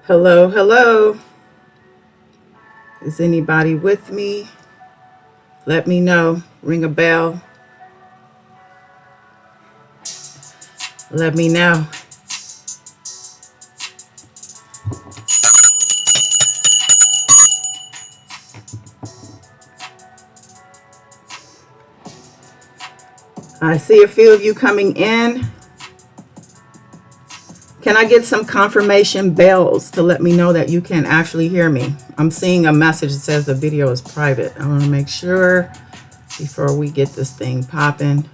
Hello, hello. Is anybody with me? Let me know. Ring a bell. Let me know. I see a few of you coming in. Can I get some confirmation bells to let me know that you can actually hear me? I'm seeing a message that says the video is private. I want to make sure before we get this thing popping.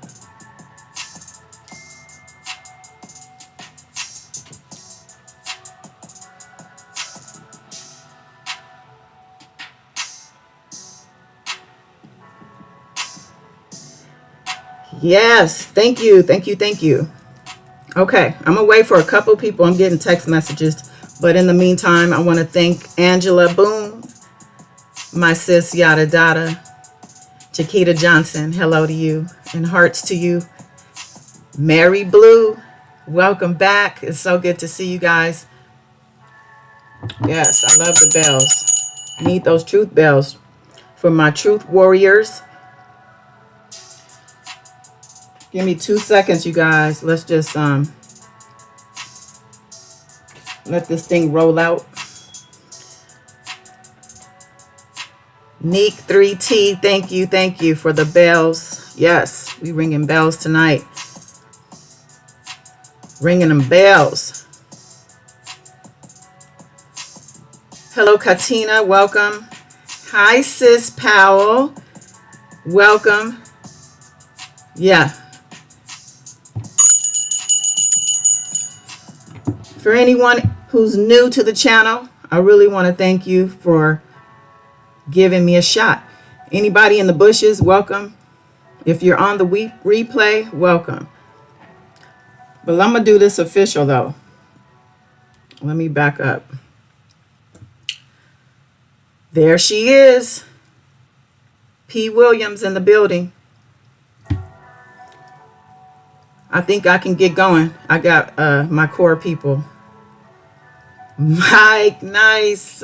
Yes, thank you, thank you, thank you. Okay, I'm gonna wait for a couple people. I'm getting text messages, but in the meantime, I want to thank Angela Boone, my sis Yada Dada, Chiquita Johnson, hello to you, and hearts to you. Mary Blue, welcome back. It's so good to see you guys. Yes, I love the bells. Need those truth bells for my truth warriors. Give me 2 seconds, you guys. Let's just let this thing roll out. Neek 3T, thank you for the bells. Yes, we ringing bells tonight. Ringing them bells. Hello, Katina, welcome. Hi, Sis Powell, welcome. Yeah. For anyone who's new to the channel, I really want to thank you for giving me a shot. Anybody in the bushes, welcome. If you're on the replay, welcome. But I'm going to do this official, though. Let me back up. There she is. P. Williams in the building. I think I can get going. I got my core people. Mike, nice.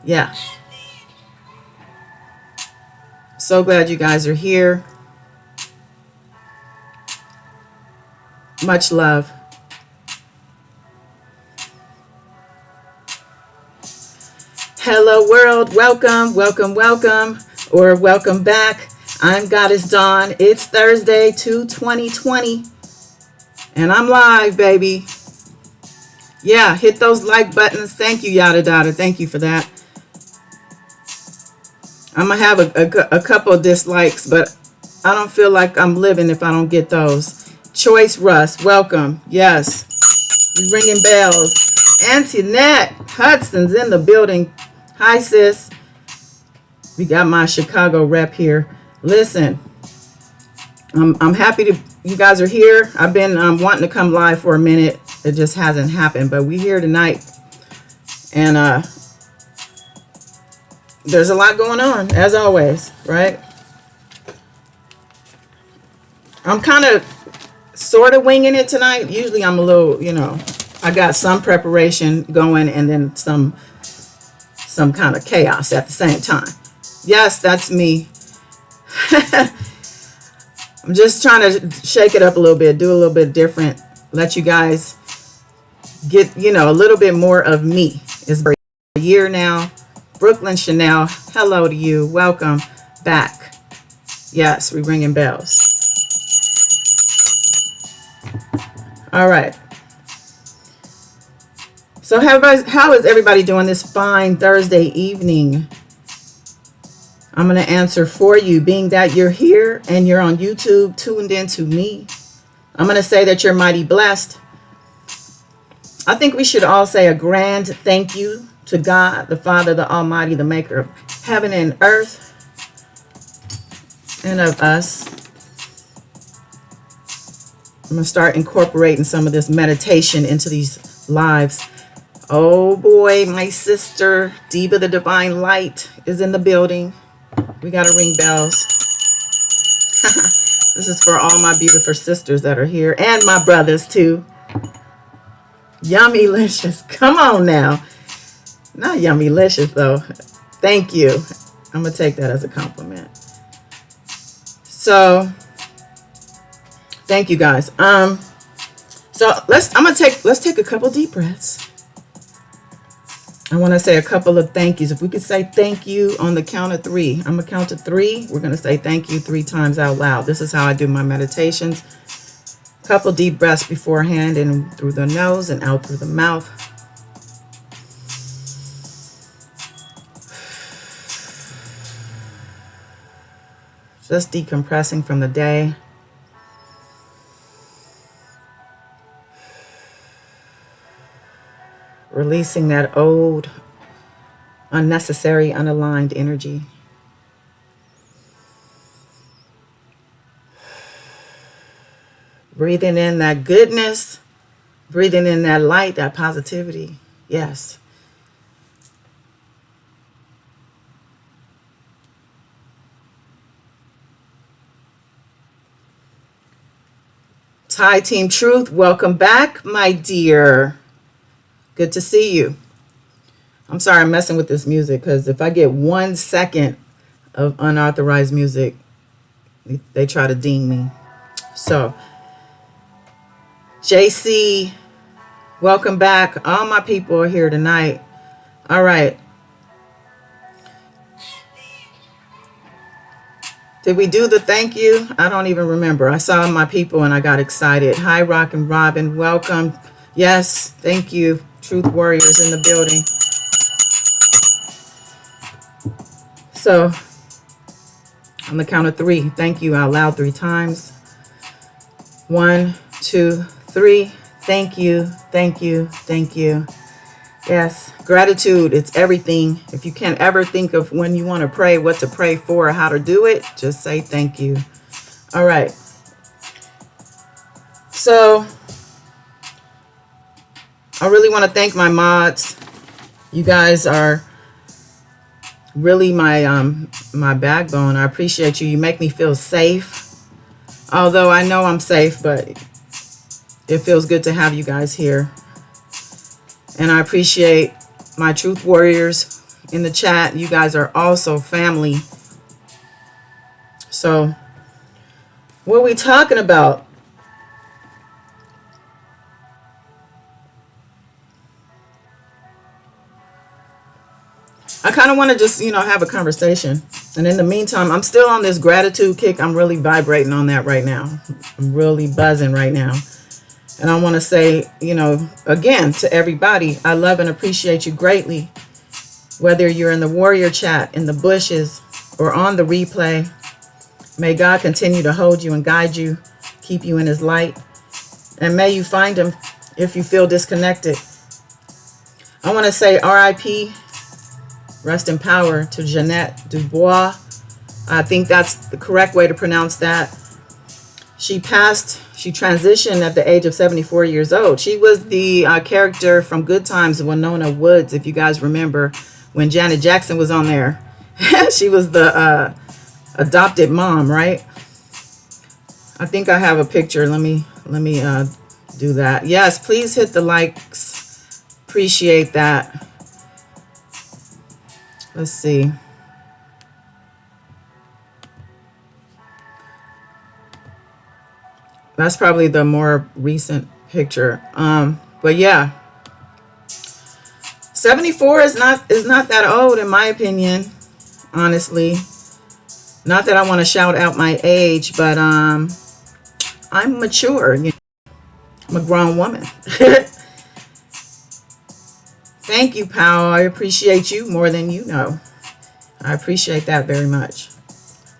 Yeah. So glad you guys are here. Much love. Hello world, welcome, welcome, welcome, or welcome back. I'm Goddess Dawn. It's Thursday, 2/20/20, and I'm live, baby. Yeah, hit those like buttons. Thank you, Yada Dada. Thank you for that. I'm going to have a couple of dislikes, but I don't feel like I'm living if I don't get those. Choice Russ, welcome. Yes, we ringing bells. Antoinette Hudson's in the building. Hi, sis. We got my Chicago rep here. Listen, I'm happy you guys are here. I've been wanting to come live for a minute. It just hasn't happened, but we're here tonight. And there's a lot going on, as always, right? I'm kind of sort of winging it tonight. Usually I'm a little, I got some preparation going and then some kind of chaos at the same time. Yes, that's me. I'm just trying to shake it up a little bit, do a little bit different, let you guys get, a little bit more of me. It's been a year now. Brooklyn Chanel, hello to you. Welcome back. Yes, we're ringing bells. All right. So how is everybody doing this fine Thursday evening? I'm going to answer for you, being that you're here and you're on YouTube, tuned in to me. I'm going to say that you're mighty blessed. I think we should all say a grand thank you to God, the Father, the Almighty, the maker of heaven and earth and of us. I'm going to start incorporating some of this meditation into these lives. Oh boy, my sister, Diva the Divine Light, is in the building. We got to ring bells. This is for all my beautiful sisters that are here and my brothers too. Yummylicious. Come on now. Not yummylicious though. Thank you. I'm gonna take that as a compliment. So thank you guys. So let's take a couple deep breaths. I want to say a couple of thank yous. If we could say thank you on the count of 3. I'm gonna count to 3. We're gonna say thank you 3 times out loud. This is how I do my meditations. Couple deep breaths beforehand, in through the nose and out through the mouth. Just decompressing from the day. Releasing that old, unnecessary, unaligned energy. Breathing in that goodness, breathing in that light, that positivity. Yes. Hi, Team Truth. Welcome back, my dear. Good to see you. I'm sorry I'm messing with this music because if I get 1 second of unauthorized music, they try to ding me. So, JC, welcome back. All my people are here tonight. All right. Did we do the thank you? I don't even remember. I saw my people and I got excited. Hi, Rock and Robin. Welcome. Yes, thank you. Truth Warriors in the building. So, on the count of 3, thank you out loud 3 times. 1, 2, 3. Thank you, thank you, thank you. Yes, gratitude, it's everything. If you can't ever think of when you want to pray, what to pray for, or how to do it, just say thank you. All right. So, I really want to thank my mods. You guys are really my backbone. I appreciate you. You make me feel safe. Although I know I'm safe, but it feels good to have you guys here. And I appreciate my Truth Warriors in the chat. You guys are also family. So, what are we talking about? I kind of want to just, have a conversation. And in the meantime, I'm still on this gratitude kick. I'm really vibrating on that right now. I'm really buzzing right now. And I want to say, again, to everybody, I love and appreciate you greatly. Whether you're in the warrior chat, in the bushes, or on the replay, may God continue to hold you and guide you, keep you in his light. And may you find him if you feel disconnected. I want to say R.I.P. Rest in power to Jeanette Dubois. I think that's the correct way to pronounce that. She transitioned at the age of 74 years old. She was the character from Good Times, Winona Woods, if you guys remember, when Janet Jackson was on there. She was the adopted mom, right? I think I have a picture. Let me do that. Yes, please hit the likes. Appreciate that. Let's see. That's probably the more recent picture. But yeah, 74 is not that old in my opinion, honestly. Not that I want to shout out my age, but I'm mature. I'm a grown woman. Thank you, Pal. I appreciate you more than you know. I appreciate that very much.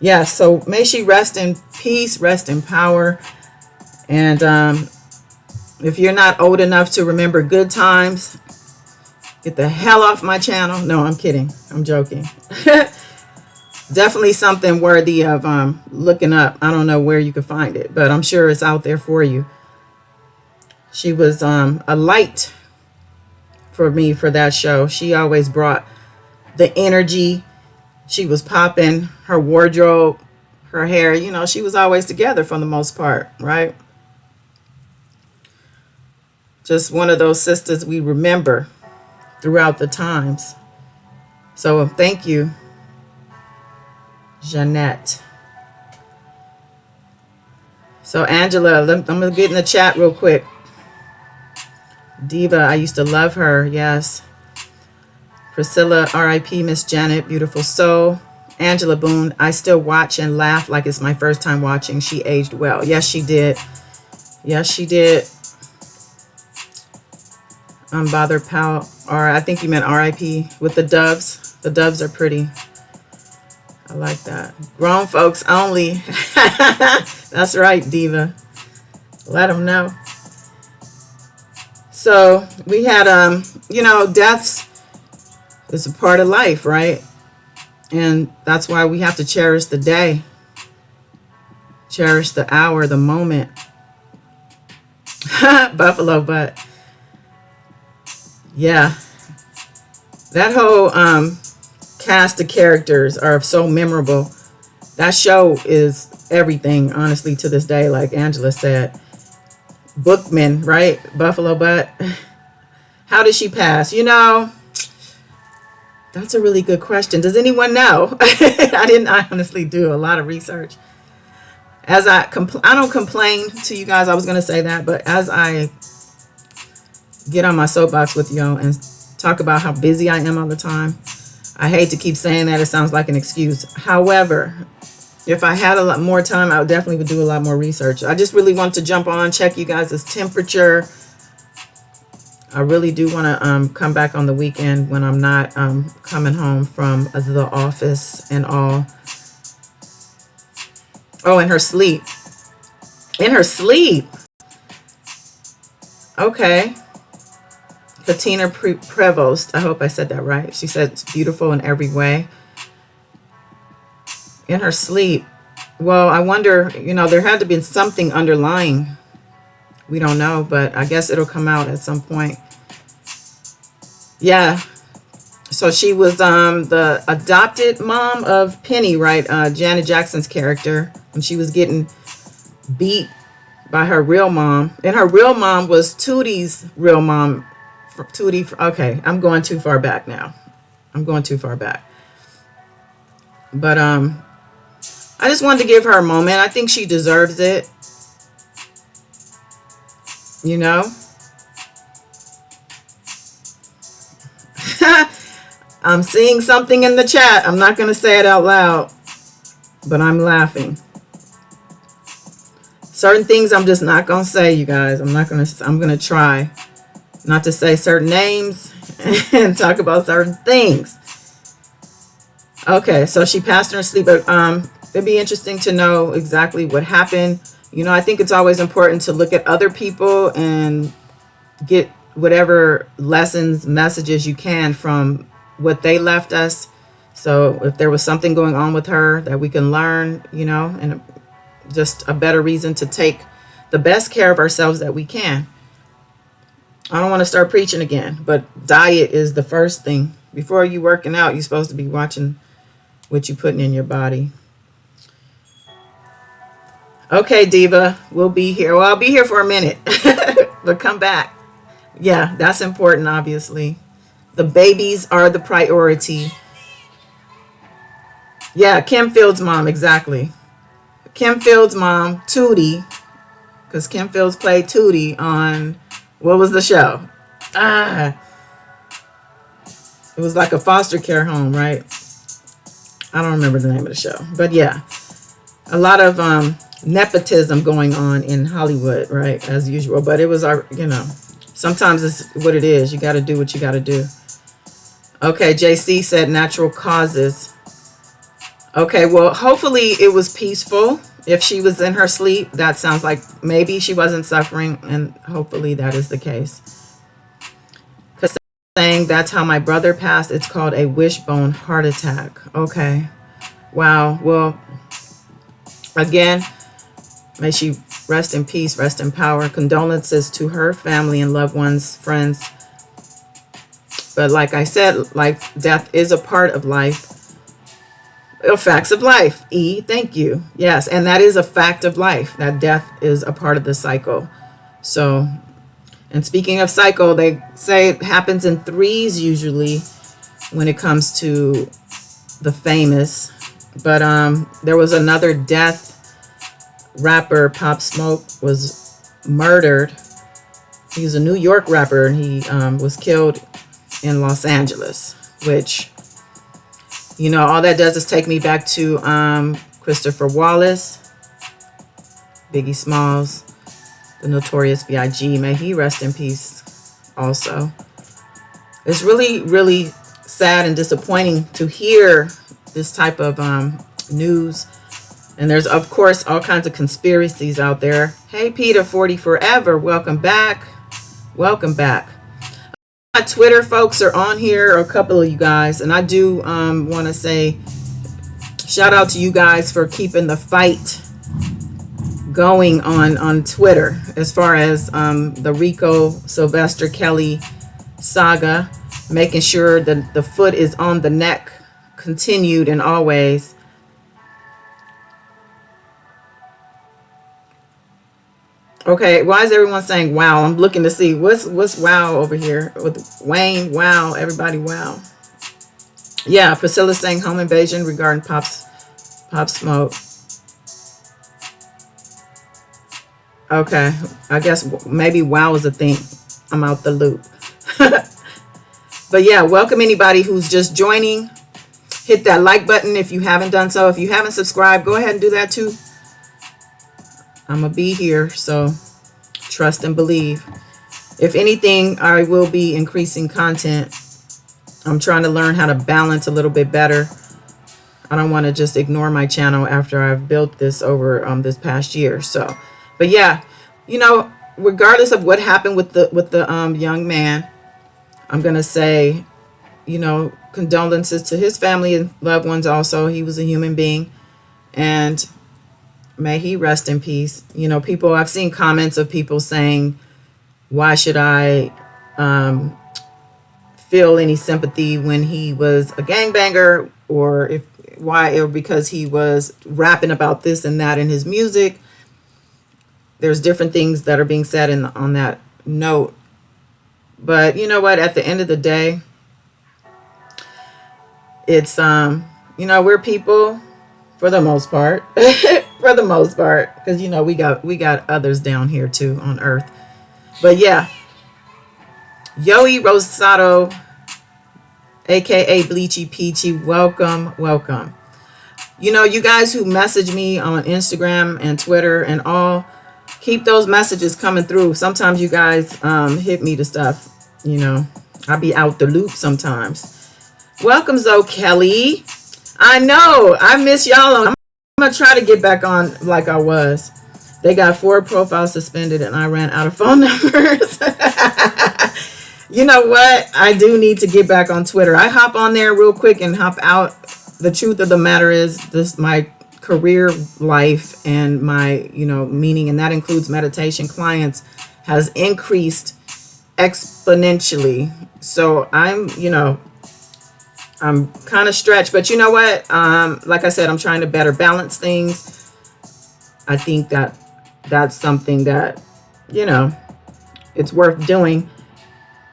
Yeah, so may she rest in peace, rest in power. And if you're not old enough to remember Good Times, get the hell off my channel. No, I'm kidding. I'm joking. Definitely something worthy of looking up. I don't know where you could find it, but I'm sure it's out there for you. She was a light for me for that show. She always brought the energy. She was popping, her wardrobe, her hair. She was always together for the most part, right? Just one of those sisters we remember throughout the times. So thank you, Jeanette. So Angela, I'm going to get in the chat real quick. Diva, I used to love her. Yes. Priscilla, R.I.P. Miss Janet, beautiful soul. Angela Boone, I still watch and laugh like it's my first time watching. She aged well. Yes, she did. Yes, she did. Unbothered Pal, or I think you meant R.I.P. with the doves. The doves are pretty. I like that. Grown folks only. That's right, Diva. Let them know. So we had, deaths is a part of life, right? And that's why we have to cherish the day, cherish the hour, the moment. Buffalo butt. Yeah. That whole cast of characters are so memorable. That show is everything, honestly, to this day, like Angela said. Bookman, right? Buffalo butt. How did she pass? That's a really good question. Does anyone know? I honestly do a lot of research. As I don't complain to you guys. I was going to say that, but as I get on my soapbox with y'all and talk about how busy I am all the time, I hate to keep saying that. It sounds like an excuse. However, if I had a lot more time, I would definitely do a lot more research. I just really want to jump on, check you guys' temperature. I really do want to come back on the weekend when I'm not coming home from the office and all. Oh, in her sleep. In her sleep. Okay. Katina Prevost. I hope I said that right. She said it's beautiful in every way. In her sleep. Well, I wonder, there had to be something underlying. We don't know, but I guess it'll come out at some point. Yeah. So she was the adopted mom of Penny, right? Janet Jackson's character. And she was getting beat by her real mom. And her real mom was Tootie's real mom. Okay, I'm going too far back now. But I just wanted to give her a moment. I think she deserves it. I'm seeing something in the chat. I'm not going to say it out loud, but I'm laughing. Certain things I'm just not going to say, you guys. I'm going to try not to say certain names and talk about certain things. Okay, so she passed in her sleep. But it'd be interesting to know exactly what happened. I think it's always important to look at other people and get whatever lessons, messages you can from what they left us. So if there was something going on with her that we can learn, and just a better reason to take the best care of ourselves that we can. I don't want to start preaching again, but diet is the first thing. Before you working out, you're supposed to be watching what you're putting in your body. Okay, Diva, we'll be here. Well, I'll be here for a minute, but come back. Yeah, that's important, obviously. The babies are the priority. Yeah, Kim Fields' mom, exactly. Kim Fields' mom, Tootie, because Kim Fields played Tootie on, what was the show? It was like a foster care home, right? I don't remember the name of the show. But yeah, a lot of nepotism going on in Hollywood, right? As usual. But it was sometimes it's what it is. You got to do what you got to do. Okay, JC said natural causes. Okay, well, hopefully it was peaceful. If she was in her sleep, that sounds like maybe she wasn't suffering, and hopefully that is the case. Because saying that's how my brother passed, it's called a wishbone heart attack. Okay. Wow. Well, again, may she rest in peace, rest in power. Condolences to her family and loved ones, friends. But like I said, death is a part of life. Facts of life. Thank you. Yes, and that is a fact of life, that death is a part of the cycle. So, And speaking of cycle, they say it happens in threes usually when it comes to the famous. But there was another death. Rapper Popsmoke was murdered. He was a New York rapper, and he was killed in Los Angeles, which, you know, all that does is take me back to Christopher Wallace, Biggie Smalls, the Notorious B.I.G. May he rest in peace also. It's really, really sad and disappointing to hear this type of news. And there's, of course, all kinds of conspiracies out there. Hey, Peter 40 Forever, welcome back. Welcome back. My Twitter folks are on here, a couple of you guys. And I do want to say shout out to you guys for keeping the fight going on Twitter as far as the Rico Sylvester Kelly saga, making sure that the foot is on the neck, continued and always. Okay, why is everyone saying wow? I'm looking to see what's wow over here with Wayne. Wow, everybody, wow. Yeah, Priscilla's saying home invasion regarding Popsmoke. Okay, I guess maybe wow is a thing. I'm out the loop. But yeah, welcome anybody who's just joining. Hit that like button if you haven't done so. If you haven't subscribed, go ahead and do that too. I'm going to be here, so trust and believe. If anything, I will be increasing content. I'm trying to learn how to balance a little bit better. I don't want to just ignore my channel after I've built this over this past year. So, but yeah, you know, regardless of what happened with the young man, I'm going to say, you know, condolences to his family and loved ones also. He was a human being, and may he rest in peace. You know, people, I've seen comments of people saying, why should I feel any sympathy when he was a gangbanger, or because he was rapping about this and that in his music. There's different things that are being said on that note. But you know what, at the end of the day, it's you know, we're people for the most part. For the most part, because you know we got others down here too on earth. But yeah, Yoey Rosado, aka Bleachy Peachy, welcome. You know, you guys who message me on Instagram and Twitter and all, keep those messages coming through. Sometimes you guys hit me to stuff, you know, I'll be out the loop sometimes. Welcome, Zoe Kelly. I know I miss y'all. I'm gonna try to get back on like I was. They got 4 profiles suspended and I ran out of phone numbers. You know what? I do need to get back on Twitter. I hop on there real quick and hop out. The truth of the matter is this, my career life and my, you know, meaning, and that includes meditation clients, has increased exponentially. So I'm, you know, I'm kind of stretched, but you know what? Like I said, I'm trying to better balance things. I think that that's something that, you know, it's worth doing,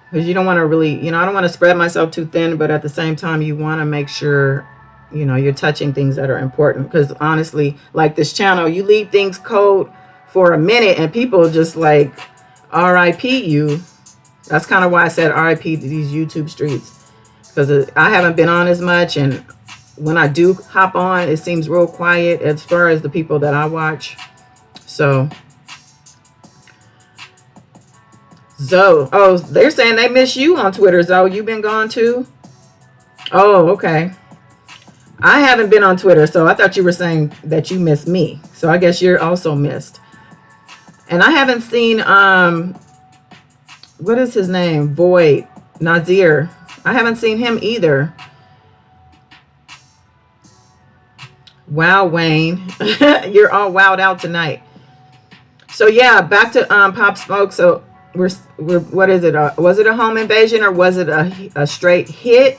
because you don't want to really, you know, I don't want to spread myself too thin, but at the same time, you want to make sure, you know, you're touching things that are important. Because honestly, like this channel, you leave things cold for a minute and people just like R.I.P you. That's kind of why I said R.I.P to these YouTube streets. Because I haven't been on as much, and when I do hop on, it seems real quiet as far as the people that I watch. So, Zoe, oh, they're saying they miss you on Twitter, Zoe. You been gone too? Oh, okay. I haven't been on Twitter, so I thought you were saying that you miss me. So I guess you're also missed. And I haven't seen, what is his name? Void, Nazir. I haven't seen him either. Wow, Wayne. You're all wowed out tonight. So yeah, back to Popsmoke. So we're what is it? Was it a home invasion or was it a straight hit?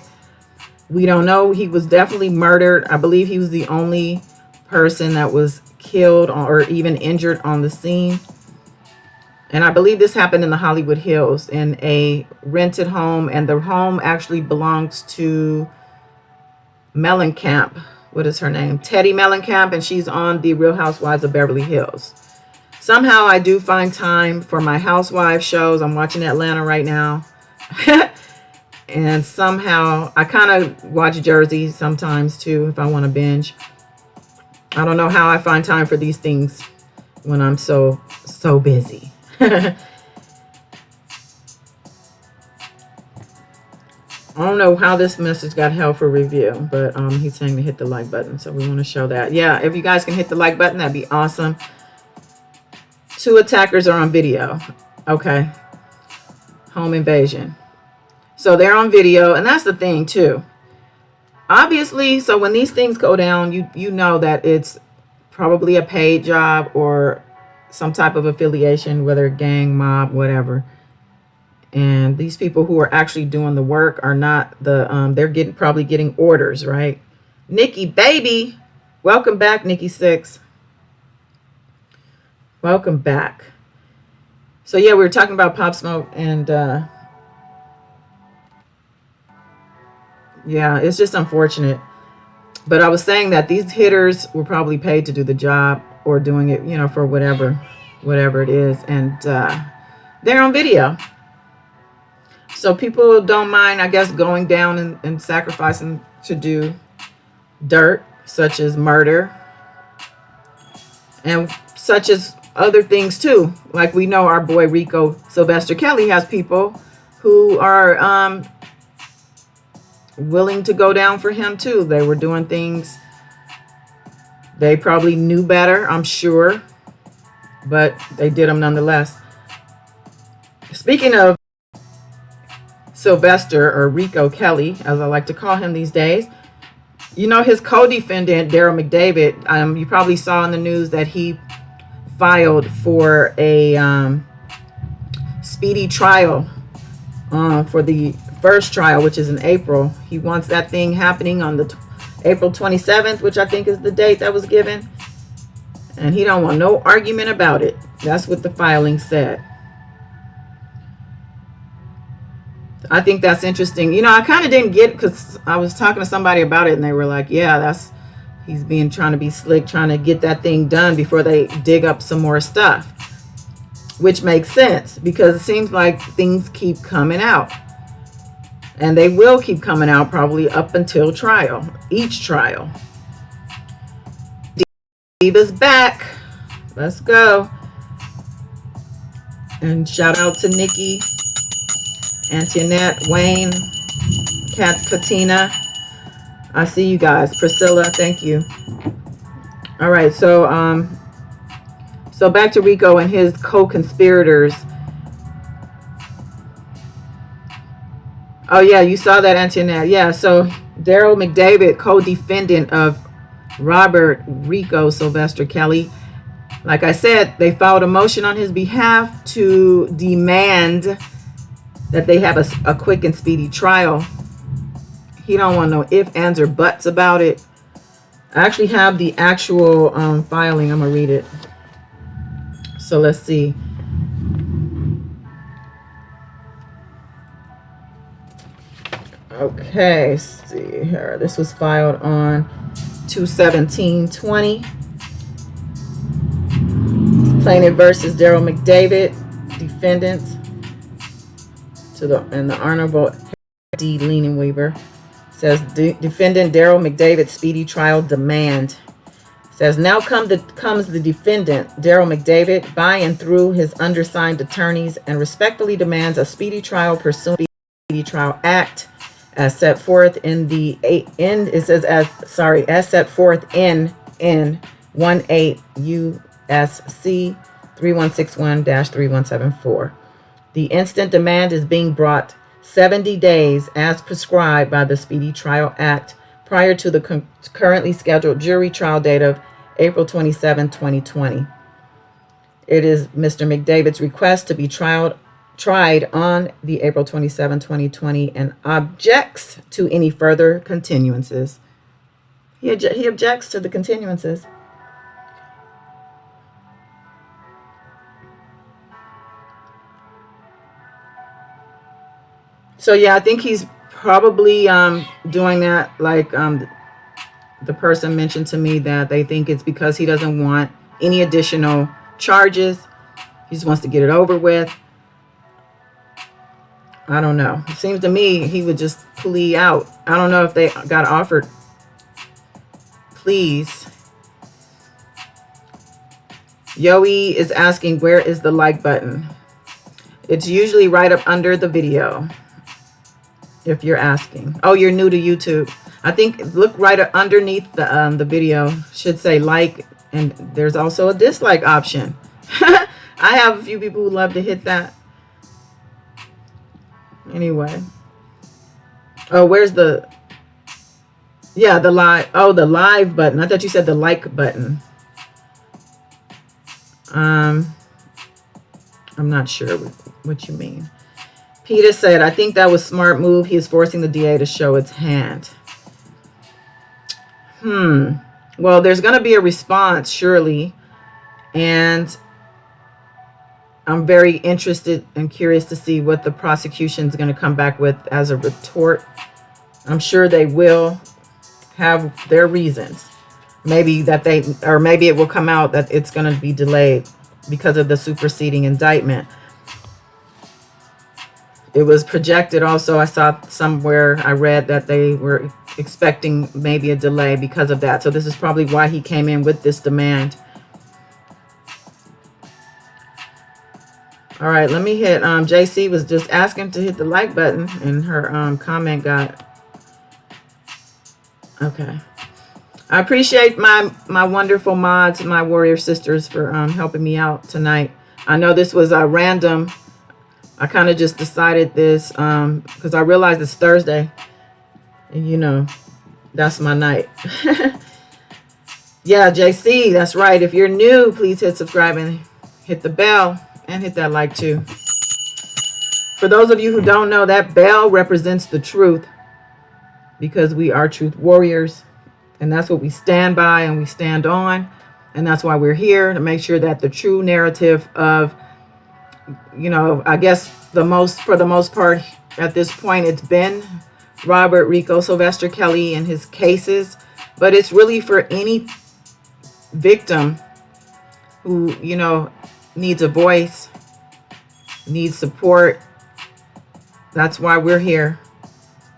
We don't know. He was definitely murdered. I believe he was the only person that was killed or even injured on the scene. And I believe this happened in the Hollywood Hills in a rented home. And the home actually belongs to Mellencamp. What is her name? Teddy Mellencamp. And she's on the Real Housewives of Beverly Hills. Somehow I do find time for my housewife shows. I'm watching Atlanta right now. And somehow I kind of watch Jersey sometimes too if I want to binge. I don't know how I find time for these things when I'm so busy. I don't know how this message got held for review, but he's saying to hit the like button, so we want to show that. Yeah, if you guys can hit the like button, that'd be awesome. 2 attackers are on video. Okay. Home invasion. So they're on video, and that's the thing too. Obviously, so when these things go down, you know that it's probably a paid job or some type of affiliation, whether gang, mob, whatever. And these people who are actually doing the work are not they're probably getting orders, right? Nikki baby, welcome back, Nikki 6. Welcome back. So yeah, we were talking about Popsmoke, and yeah, it's just unfortunate. But I was saying that these hitters were probably paid to do the job or doing it, for whatever it is. And they're on video. So people don't mind, I guess, going down and sacrificing to do dirt, such as murder and such as other things too. Like we know our boy Rico Sylvester Kelly has people who are willing to go down for him too. They were doing things they probably knew better, I'm sure, but they did them nonetheless. Speaking of Sylvester, or Rico Kelly, as I like to call him these days, his co-defendant, Daryl McDavid, you probably saw in the news that he filed for a speedy trial for the first trial, which is in April. He wants that thing happening on the April 27th, which I think is the date that was given. And he don't want no argument about it. That's what the filing said. I think that's interesting. I kind of didn't get, because I was talking to somebody about it and they were like, yeah, he's trying to be slick, trying to get that thing done before they dig up some more stuff, which makes sense because it seems like things keep coming out, and they will keep coming out probably up until trial, each trial. Diva's back. Let's go. And shout out to Nikki, Antoinette, Wayne, Katina. I see you guys. Priscilla, thank you. All right, so back to Rico and his co-conspirators. Oh yeah, you saw that, Antoinette. Yeah, so Daryl McDavid, co-defendant of Robert Rico Sylvester Kelly. Like I said, they filed a motion on his behalf to demand that they have a quick and speedy trial. He don't want no ifs, ands, or buts about it. I actually have the actual filing. I'm going to read it. So let's see. Okay, let's see here. This was filed on 2/17/20. Plaintiff versus Daryl McDavid, defendants. And the Honorable D. Leaning-Weaver says defendant Daryl McDavid speedy trial demand. Says now comes the defendant Daryl McDavid by and through his undersigned attorneys and respectfully demands a speedy trial pursuant to the Speedy Trial Act as set forth in as set forth in 18 U.S.C. 3161-3174. The instant demand is being brought 70 days as prescribed by the Speedy Trial Act prior to the currently scheduled jury trial date of April 27, 2020. It is Mr. McDavid's request to be tried on the April 27, 2020 and objects to any further continuances. He objects to the continuances. So yeah, I think he's probably doing that, like the person mentioned to me that they think it's because he doesn't want any additional charges. He just wants to get it over with. I don't know. It seems to me he would just plea out. I don't know if they got offered pleas. Yoey is asking, where is the like button? It's usually right up under the video. If you're asking. Oh, you're new to YouTube. I think look right underneath the video. Should say like, and there's also a dislike option. I have a few people who love to hit that. Anyway. Oh, where's the... Yeah, the live... Oh, the live button. I thought you said the like button. I'm not sure what you mean. Peter said, I think that was a smart move. He is forcing the DA to show its hand. Well, there's going to be a response, surely. And I'm very interested and curious to see what the prosecution is going to come back with as a retort. I'm sure they will have their reasons. Maybe that maybe it will come out that it's going to be delayed because of the superseding indictment. It was projected also, I saw somewhere, I read that they were expecting maybe a delay because of that. So this is probably why he came in with this demand. All right, let me hit, JC was just asking to hit the like button and her comment got, okay. I appreciate my wonderful mods, my warrior sisters for helping me out tonight. I know this was a random. I kind of just decided this because I realized it's Thursday. And, you know, that's my night. Yeah, JC, that's right. If you're new, please hit subscribe and hit the bell and hit that like too. For those of you who don't know, that bell represents the truth because we are truth warriors. And that's what we stand by and we stand on. And that's why we're here, to make sure that the true narrative of, you know, I guess for the most part at this point, it's been Robert Rico Sylvester Kelly and his cases, but it's really for any victim who, you know, needs a voice, needs support. That's why we're here.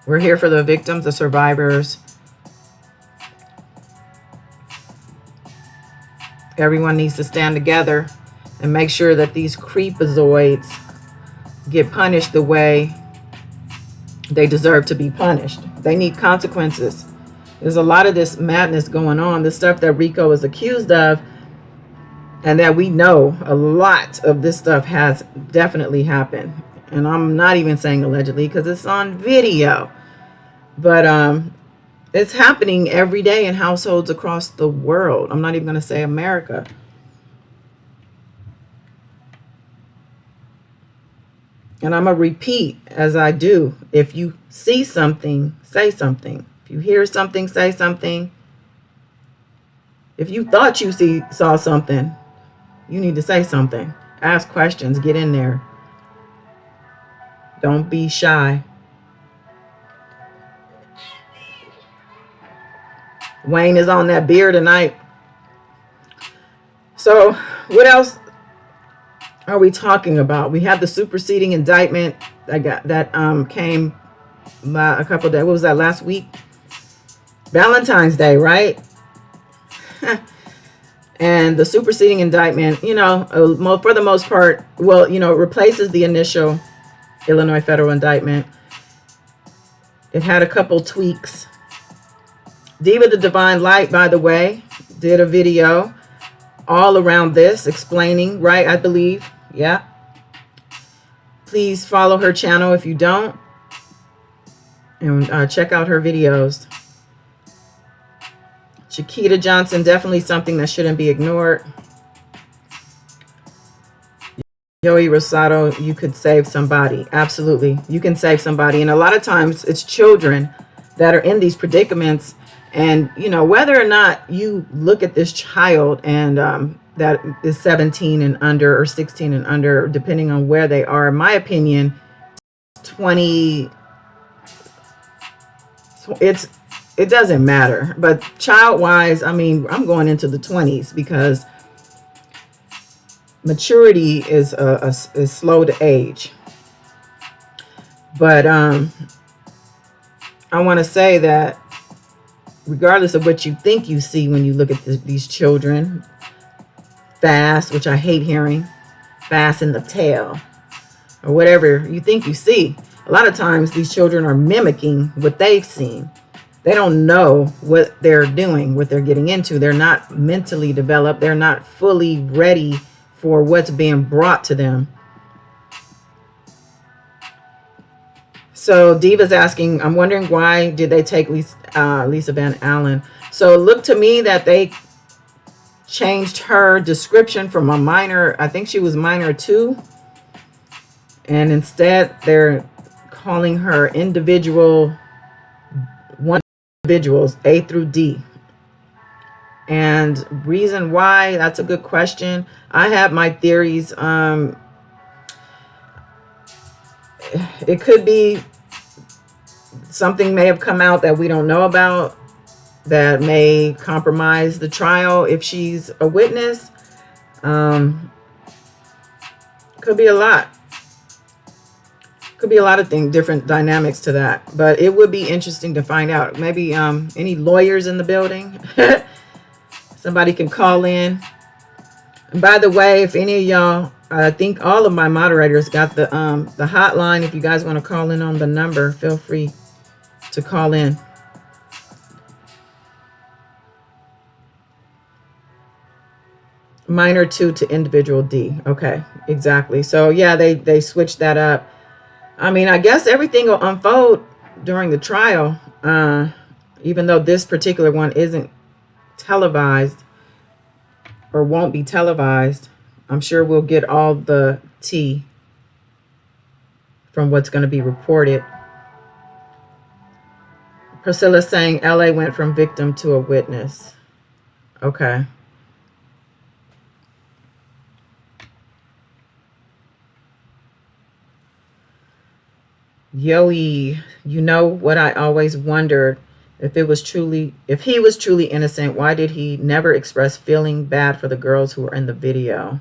We're here for the victims, the survivors. Everyone needs to stand together and make sure that these creepazoids get punished the way they deserve to be punished. They need consequences. There's a lot of this madness going on, the stuff that Rico is accused of, and that we know a lot of this stuff has definitely happened. And I'm not even saying allegedly because it's on video. But it's happening every day in households across the world. I'm not even going to say America. And I'm going to repeat as I do. If you see something, say something. If you hear something, say something. If you thought you saw something, you need to say something. Ask questions. Get in there. Don't be shy. Wayne is on that beer tonight. So what else are we talking about? We have the superseding indictment that came a couple of days. What was that, last week? Valentine's Day, right? And the superseding indictment, you know, for the most part, well, you know, it replaces the initial Illinois federal indictment. It had a couple tweaks. Diva the Divine Light, by the way, did a video all around this explaining, right? I believe. Yeah. Please follow her channel if you don't. And check out her videos. Chiquita Johnson, definitely something that shouldn't be ignored. Yoey Rosado, you could save somebody. Absolutely. You can save somebody. And a lot of times it's children that are in these predicaments. And, you know, whether or not you look at this child and that is 17 and under or 16 and under, depending on where they are, in my opinion, 20, it doesn't matter. But child wise, I mean, I'm going into the 20s because maturity is slow to age. But I want to say that regardless of what you think you see when you look at these children, fast, which I hate hearing, fast in the tail, or whatever you think you see. A lot of times these children are mimicking what they've seen. They don't know what they're doing, what they're getting into. They're not mentally developed. They're not fully ready for what's being brought to them. So Diva's asking, I'm wondering why did they take Lisa Van Allen? So it looked to me that they changed her description from a minor, I think she was minor 2. And instead they're calling her individuals A through D. And reason why, that's a good question. I have my theories. It could be something may have come out that we don't know about that may compromise the trial if she's a witness. Could be a lot. Could be a lot of things, different dynamics to that. But it would be interesting to find out. Maybe any lawyers in the building. Somebody can call in. And by the way, if any of y'all, I think all of my moderators got the hotline. If you guys want to call in on the number, feel free to call in. Minor 2 to individual D. Okay, exactly. So yeah, they switched that up. I mean, I guess everything will unfold during the trial, even though this particular one isn't televised or won't be televised. I'm sure we'll get all the tea from what's going to be reported. Priscilla's saying LA went from victim to a witness. Okay. Yoey, you know what I always wondered, if he was truly innocent, why did he never express feeling bad for the girls who were in the video?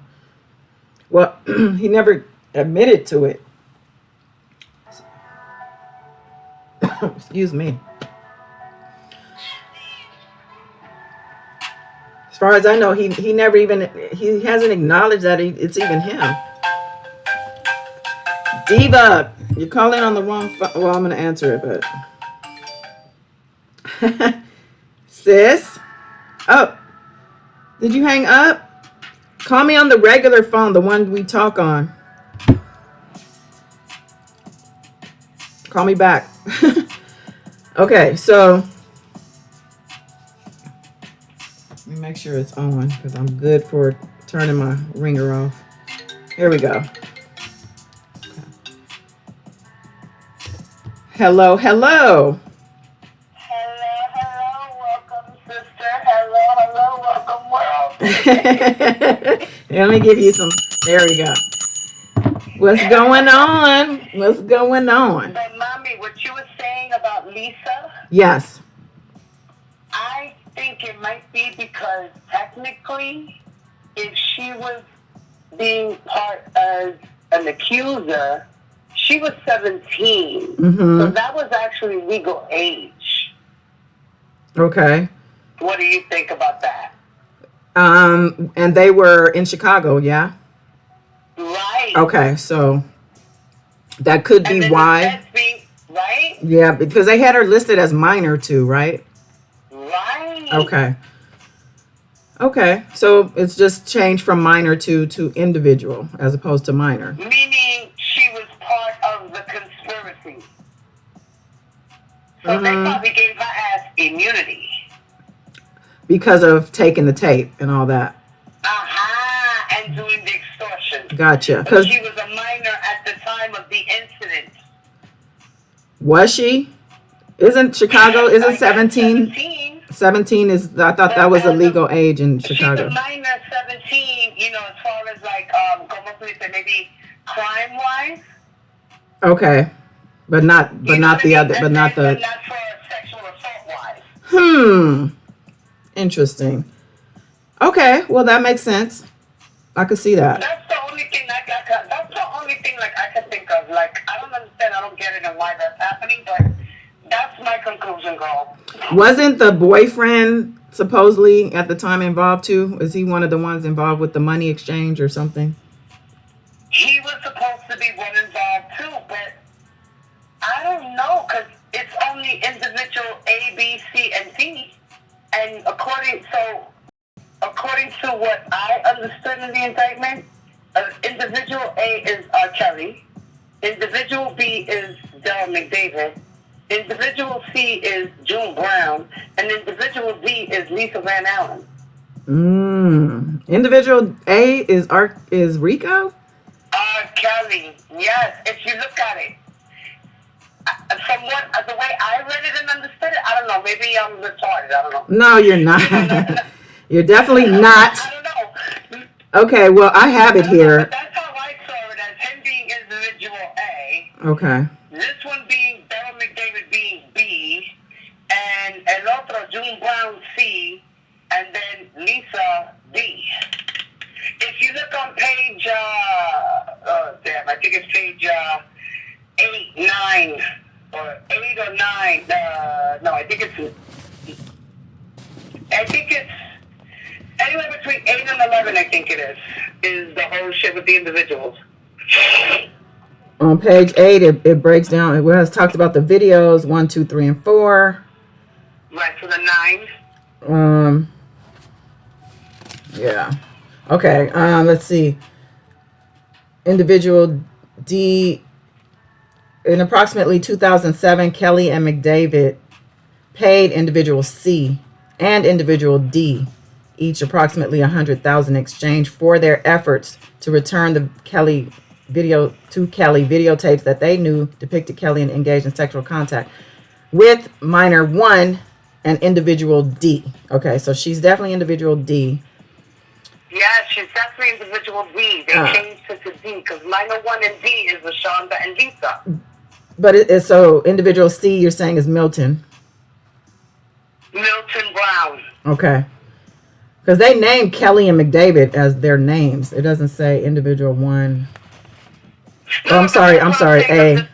Well, he never admitted to it. Excuse me. As far as I know, he hasn't acknowledged that it's even him. Diva, you're calling on the wrong phone. Well, I'm going to answer it, but... Sis? Oh, did you hang up? Call me on the regular phone, the one we talk on. Call me back. Okay, so... Let me make sure it's on, because I'm good for turning my ringer off. Here we go. Hello, hello. Hello, welcome, sister. Hello, welcome, world. Let me give you some. There we go. What's going on? What's going on? But, Mommy, what you were saying about Lisa? Yes. I think it might be because technically, if she was being part as an accuser, she was 17. Mm-hmm. So that was actually legal age. Okay. What do you think about that? And they were in Chicago, yeah? Right. Okay, so that could be why. Right? Yeah, because they had her listed as minor too, right? Right. Okay. Okay, so it's just changed from minor to individual as opposed to minor. Meaning she was part of the conspiracy. So they probably gave her ass immunity. Because of taking the tape and all that. And doing the extortion. Gotcha. But she was a minor at the time of the incident. Was she? Isn't Chicago, isn't 17? 17 is, I thought that was a legal age in Chicago. She's a minor, 17, you know, as far as like, maybe crime-wise. Okay. But not You know what I the mean? other, but not But the. not for sexual assault wise. Interesting. Okay, well that makes sense. I could see that. That's the only thing that's the only thing like I can think of. Like I don't understand, I don't get it and why that's happening, but that's my conclusion, girl. Wasn't the boyfriend supposedly at the time involved too? Is he one of the ones involved with the money exchange or something? He was supposed to be one involved too, but I don't know because it's only individual A, B, C, and D, and according to what I understood in the indictment, individual A is R. Kelly, individual B is Del McDavid, individual C is June Brown, and individual D is Lisa Van Allen. Individual A is Rico? R. Kelly, yes. If you look at it, from the way I read it and understood it, I don't know. Maybe I'm retarded. I don't know. No, you're not. You're definitely not. I don't know. Okay, well, I have it here. But that's how I saw it, as him being individual A. Okay. This one being Del McDavid being B, and El Otro June Brown C, and then Lisa D. If you look on page, I think it's page 8, 9, or 8 or 9. No, I think it's anywhere between 8 and 11. I think it is the whole shit with the individuals. On page 8, it breaks down. It talks about the videos 1, 2, 3, and 4. Right, so the 9. Yeah. Okay. Let's see. Individual D. In approximately 2007, Kelly and McDavid paid individual C and individual D each approximately $100,000 in exchange for their efforts to return the Kelly videotapes that they knew depicted Kelly and engaged in sexual contact with minor 1 and individual D. Okay, so she's definitely individual D. Yeah, she's definitely individual D. They changed it to D because minor 1 and D is LaShonda and Lisa. But so individual C, you're saying, is Milton. Milton Brown. Okay. Because they named Kelly and McDavid as their names. It doesn't say individual 1. Oh, I'm sorry, A.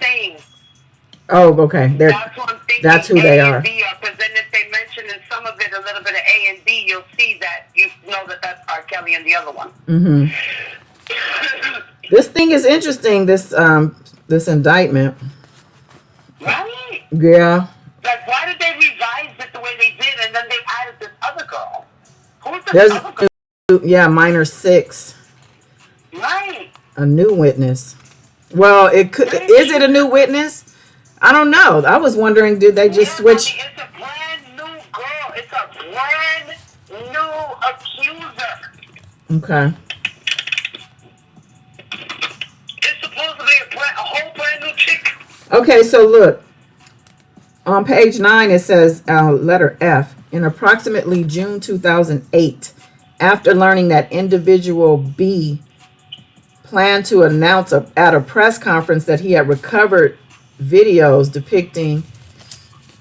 Oh, okay. That's who they are. Because then if they mention in some of it a little bit of A and D, you'll see that you know that that's R. Kelly and the other one. This thing is interesting. This indictment. Right? Yeah. Like, why did they revise it the way they did, and then they added this other girl? Who's this other girl? Yeah, minor 6. Right. A new witness. Well, it could. Is it a new witness? I don't know. I was wondering, did they just switch? It's a brand new girl. It's a brand new accuser. Okay. It's supposedly a whole brand new chick. Okay, so look. On page 9, it says letter F. In approximately June 2008, after learning that individual B planned to announce at a press conference that he had recovered videos depicting,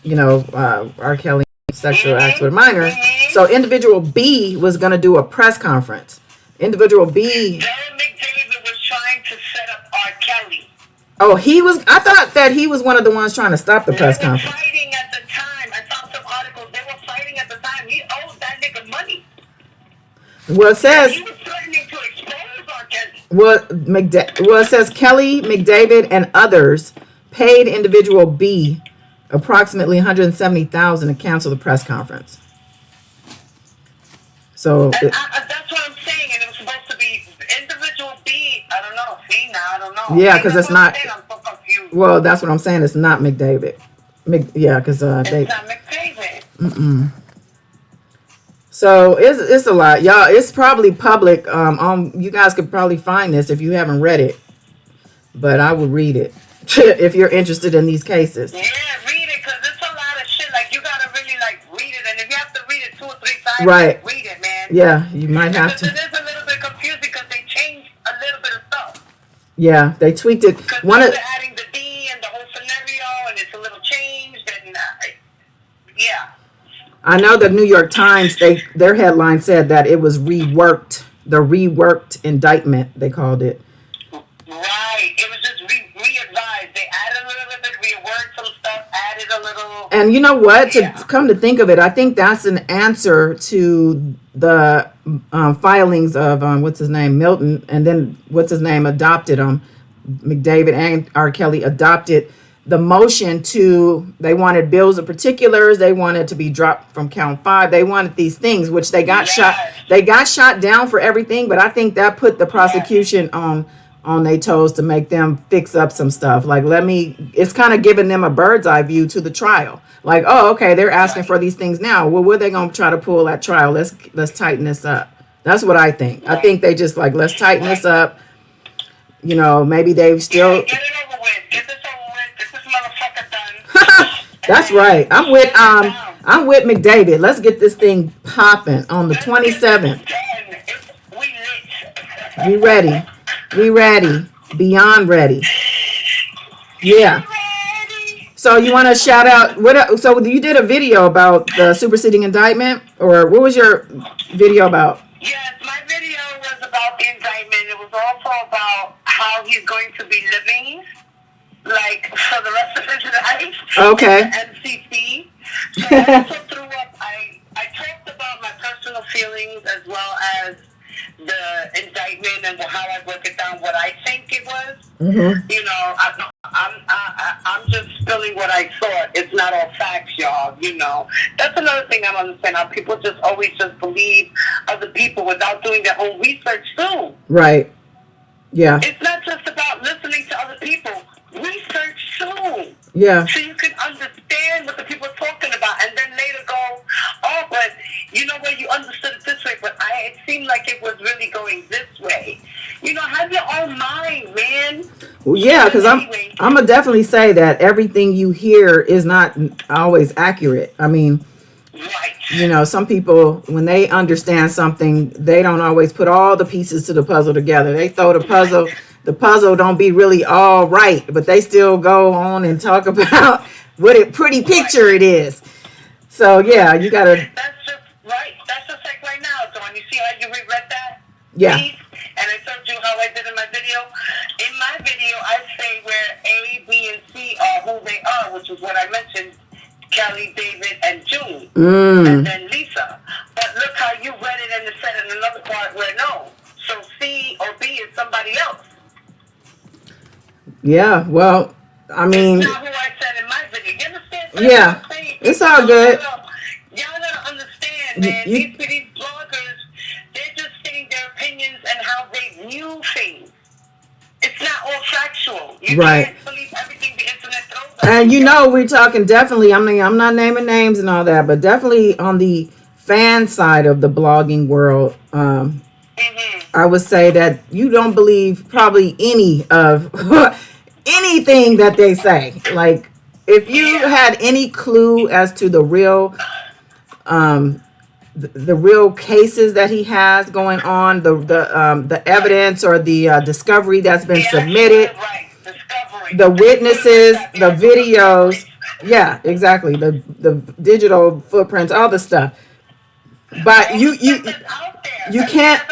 R. Kelly sexual acts with minors. So individual B was going to do a press conference. Individual B. Del McDavid was trying to set up R. Kelly. Oh, I thought that he was one of the ones trying to stop the press conference. They were fighting at the time. I saw some articles. They were fighting at the time. He owed that nigga money. Well, it says. He was threatening to expose R. Kelly. Well, it says Kelly, McDavid, and others paid individual B approximately $170,000 to cancel the press conference. So that's what I'm saying, and it was supposed to be individual B. I don't know. See, now I don't know. Yeah, because it's not. I'm so confused. Well, that's what I'm saying. It's not McDavid. Yeah, because it's not McDavid. So it's a lot, y'all. It's probably public. You guys could probably find this if you haven't read it, but I would read it if you're interested in these cases. Yeah, read it because it's a lot of shit. Like you gotta really read it, and if you have to read it 2 or 3 times, right? Read it, man. Yeah, you might have to. It is a little bit confusing because they changed a little bit of stuff. Yeah, they tweaked it. One of adding the D and the whole scenario it's a little changed, and yeah. I know the New York Times, their headline said that it was reworked, the reworked indictment, they called it. Right. It was just re-advised. They added a little bit, reworked some stuff, added a little. And you know what? To come to think of it, I think that's an answer to the filings of what's his name, Milton, and then what's his name adopted McDavid and R. Kelly adopted the motion to. They wanted bills of particulars. They wanted to be dropped from count 5. They wanted these things, which they got shot. They got shot down for everything. But I think that put the prosecution on their toes to make them fix up some stuff. Like, it's kind of giving them a bird's eye view to the trial. Like, oh, okay, they're asking for these things now. Well, what are they going to try to pull at trial? Let's tighten this up. That's what I think. I think they just like, let's tighten this up. You know, maybe they still. Yeah, get it over with. Get this over with. Get this motherfucker done. That's right. I'm with McDavid. Let's get this thing popping on the 27th. We ready. We ready. Beyond ready. Yeah. So you want to shout out what? So you did a video about the superseding indictment, or what was your video about? Yes, my video was about the indictment. It was also about how he's going to be living, like, for the rest of his life. Okay. MCC. So I also threw up. I talked about my personal feelings as well as the indictment and how I broke it down, what I think it was. Mm-hmm. You know, I'm just spilling what I thought. It's not all facts, y'all. You know, that's another thing I don't understand. How people just always just believe other people without doing their own research too. Right. Yeah. It's not just about listening to other people. Research too. Yeah. So you can understand what the people are talking about, and then later go, oh, but you know what, you understood it this way, but it seemed like it was really going this way. You know, have your own mind, man. Well, yeah, because I'm gonna definitely say that everything you hear is not always accurate. I mean, right. You know, some people, when they understand something, they don't always put all the pieces to the puzzle together. They throw the puzzle. The puzzle don't be really all right, but they still go on and talk about what a pretty picture it is. So yeah, you gotta. That's just right. That's just like right now, Dawn. You see how you reread that? Yeah. Piece? And I told you how I did in my video. In my video, I say where A, B, and C are who they are, which is what I mentioned: Kelly, David, and June, and then Lisa. But look how you read it and it said in another part where no. So C or B is somebody else. Yeah, well, I mean, it's not who I said in my video. You understand? Yeah, it's all good. Y'all gotta understand, man. These bloggers, they're just saying their opinions and how they view things. It's not all factual. You can't believe everything the internet throws at you. And you know, we're talking definitely. I mean, I'm not naming names and all that, but definitely on the fan side of the blogging world. I would say that you don't believe probably any of anything that they say. Like, if you had any clue as to the real the real cases that he has going on, the evidence or the discovery that's been submitted, the witnesses, the videos, yeah, exactly, the digital footprints, all the stuff. But you can't.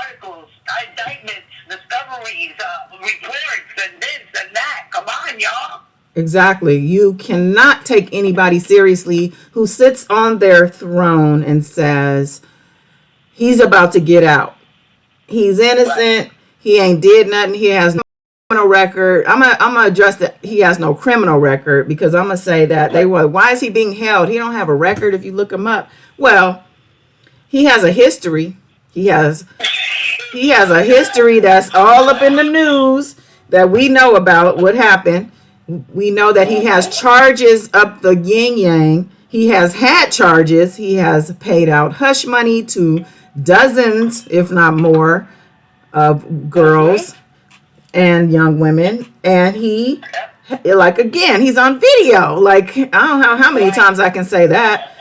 Articles, indictments, discoveries, reports, and this and that. Come on, y'all. Exactly. You cannot take anybody seriously who sits on their throne and says he's about to get out. He's innocent. He ain't did nothing. He has no criminal record. I'm gonna address that. He has no criminal record, because I'm gonna say that why is he being held? He don't have a record if you look him up. Well, he has a history. He has a history that's all up in the news that we know about what happened. We know that he has charges up the yin yang. He has had charges. He has paid out hush money to dozens, if not more, of girls and young women. And he, like, again, he's on video. Like, I don't know how many times I can say that.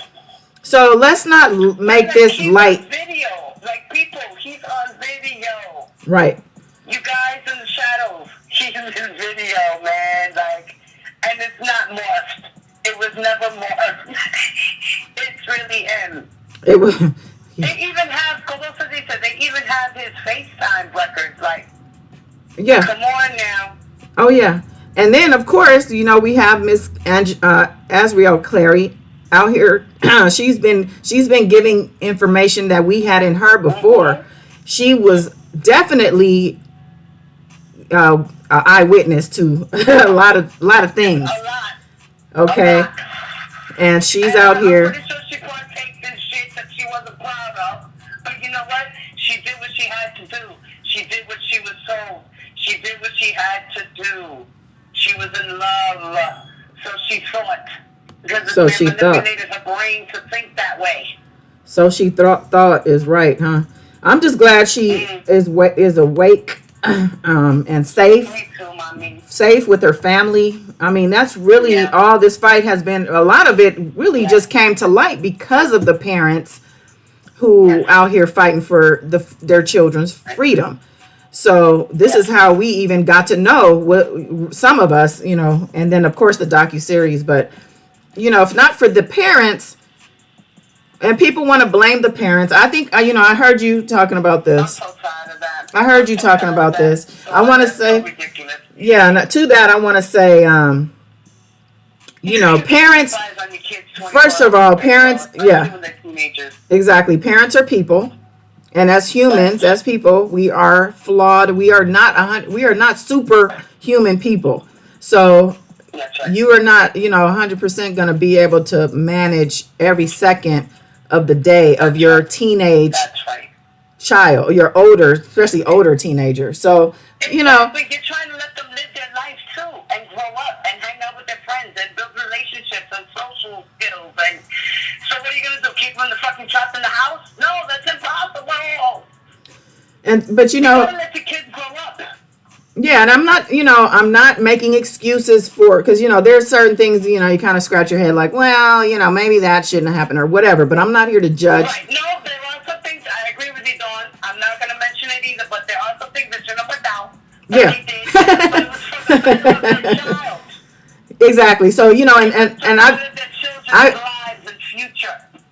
So let's not make this light. Video. Like, people, he's on video. Right. You guys in the shadows, he's in his video, man. Like, And it's not morphed. It was never morphed. It's really him. It was. They even have, they even have his FaceTime records. Like, Yeah. come on now. Oh yeah. And then of course, you know, we have Miss Azriel Clary out here. she's been giving information that we had in her before. Mm-hmm. She was definitely an eyewitness to a lot of things. A lot. Okay. A lot. And she's And out here. I'm pretty sure she partaked in shit that she wasn't proud of. But you know what? She did what she had to do. She did what she was told. She did what she had to do. She was in love. So she thought. Because So it she manipulated her brain to think that way. So she thought is right, huh? I'm just glad she is awake and safe. Me too, mommy. Safe with her family. I mean, that's really all this fight has been. A lot of it really just came to light because of the parents who out here fighting for their children's freedom. So this is how we even got to know what some of us, you know, and then of course the docuseries. But you know, if not for the parents, and people want to blame the parents, I think you know, I heard you talking about this. I'm so tired of that. I heard you talking about this. So I want to that's say, so ridiculous. yeah, and to that I want to say, you know, parents. First of all, parents, yeah, exactly. Parents are people, and as humans, as people, we are flawed. We are not superhuman people. So you are not, you know, 100% going to be able to manage every second of the day of your teenage child, your older, especially older teenager. So, you know, you're trying to let them live their life too and grow up and hang out with their friends and build relationships and social skills. And so what are you going to do? Keep them fucking trapped in the house? No, that's impossible. But you know, you gotta let the kids grow up. Yeah, and I'm not making excuses because, you know, there's certain things, you know, you kind of scratch your head like, well, you know, maybe that shouldn't happen or whatever, but I'm not here to judge. Right. No, there are some things, I agree with you, Dawn. I'm not going to mention it either, but there are some things that shouldn't have went down. Yeah. But it was for the benefit of their child. Exactly. So, you know, and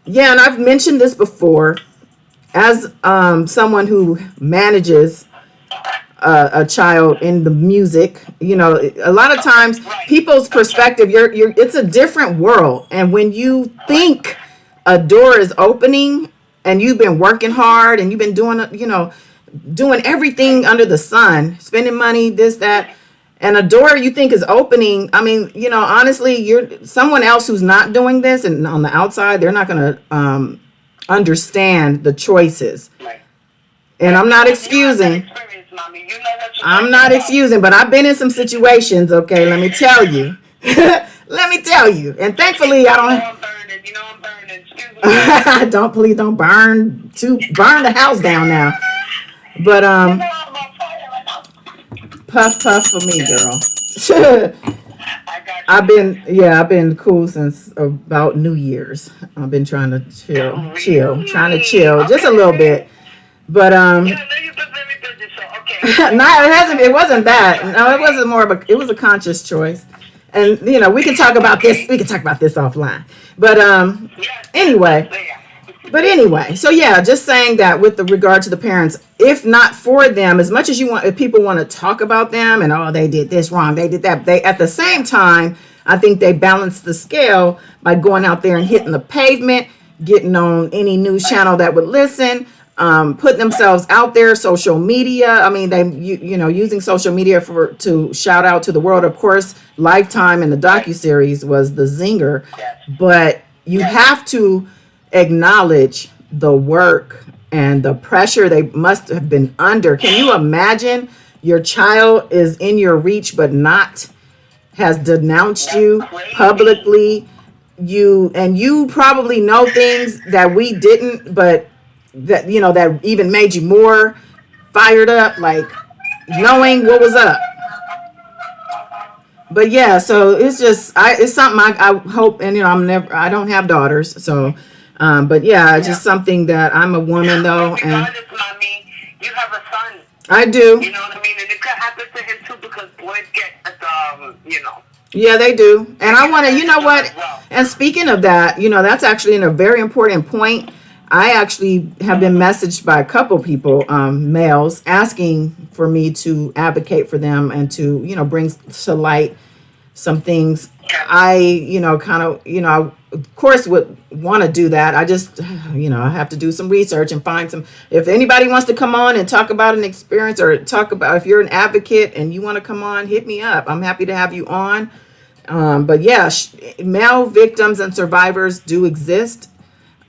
yeah, and I've mentioned this before as someone who manages a child in the music. You know, a lot of times people's perspective, it's a different world. And when you think a door is opening and you've been working hard and you've been doing everything under the sun, spending money, this, that, and a door you think is opening. I mean, you know, honestly, you're someone else who's not doing this and on the outside, they're not going to understand the choices. And I'm not excusing. I'm not excusing, but I've been in some situations, okay, let me tell you. Let me tell you. And thankfully I don't I'm burning. Please don't burn the house down now. But puff for me, girl. I've been cool since about New Year's. I've been trying to chill, just a little bit. But it wasn't that. No, it wasn't it was a conscious choice. And you know, we can talk about this offline. But anyway, so yeah, just saying that with regard to the parents, if not for them, as much as if people want to talk about them and they did this wrong, they did that, they at the same time, I think they balance the scale by going out there and hitting the pavement, getting on any news channel that would listen, putting themselves out there, social media. I mean, using social media to shout out to the world. Of course, Lifetime and the docuseries was the zinger, but you have to acknowledge the work and the pressure they must have been under. Can you imagine your child is in your reach but has denounced you publicly? You probably know things that we didn't, but that even made you more fired up, like knowing what was up. But yeah, so it's just it's something I hope, and I don't have daughters, so but yeah, it's just something that I'm a woman though, and mommy, you have a son. I do. You know what I mean? And it could happen to him too, because boys get Yeah, they do. And They I get want to, you know abandoned what? as well. And speaking of that, that's actually a very important point. I actually have been messaged by a couple people, males, asking for me to advocate for them and to, bring to light some things. Okay. I, kind of, of course would want to do that. I just, I have to do some research and find some. If anybody wants to come on and talk about an experience or talk about, if you're an advocate and you want to come on, hit me up. I'm happy to have you on. But yeah, male victims and survivors do exist.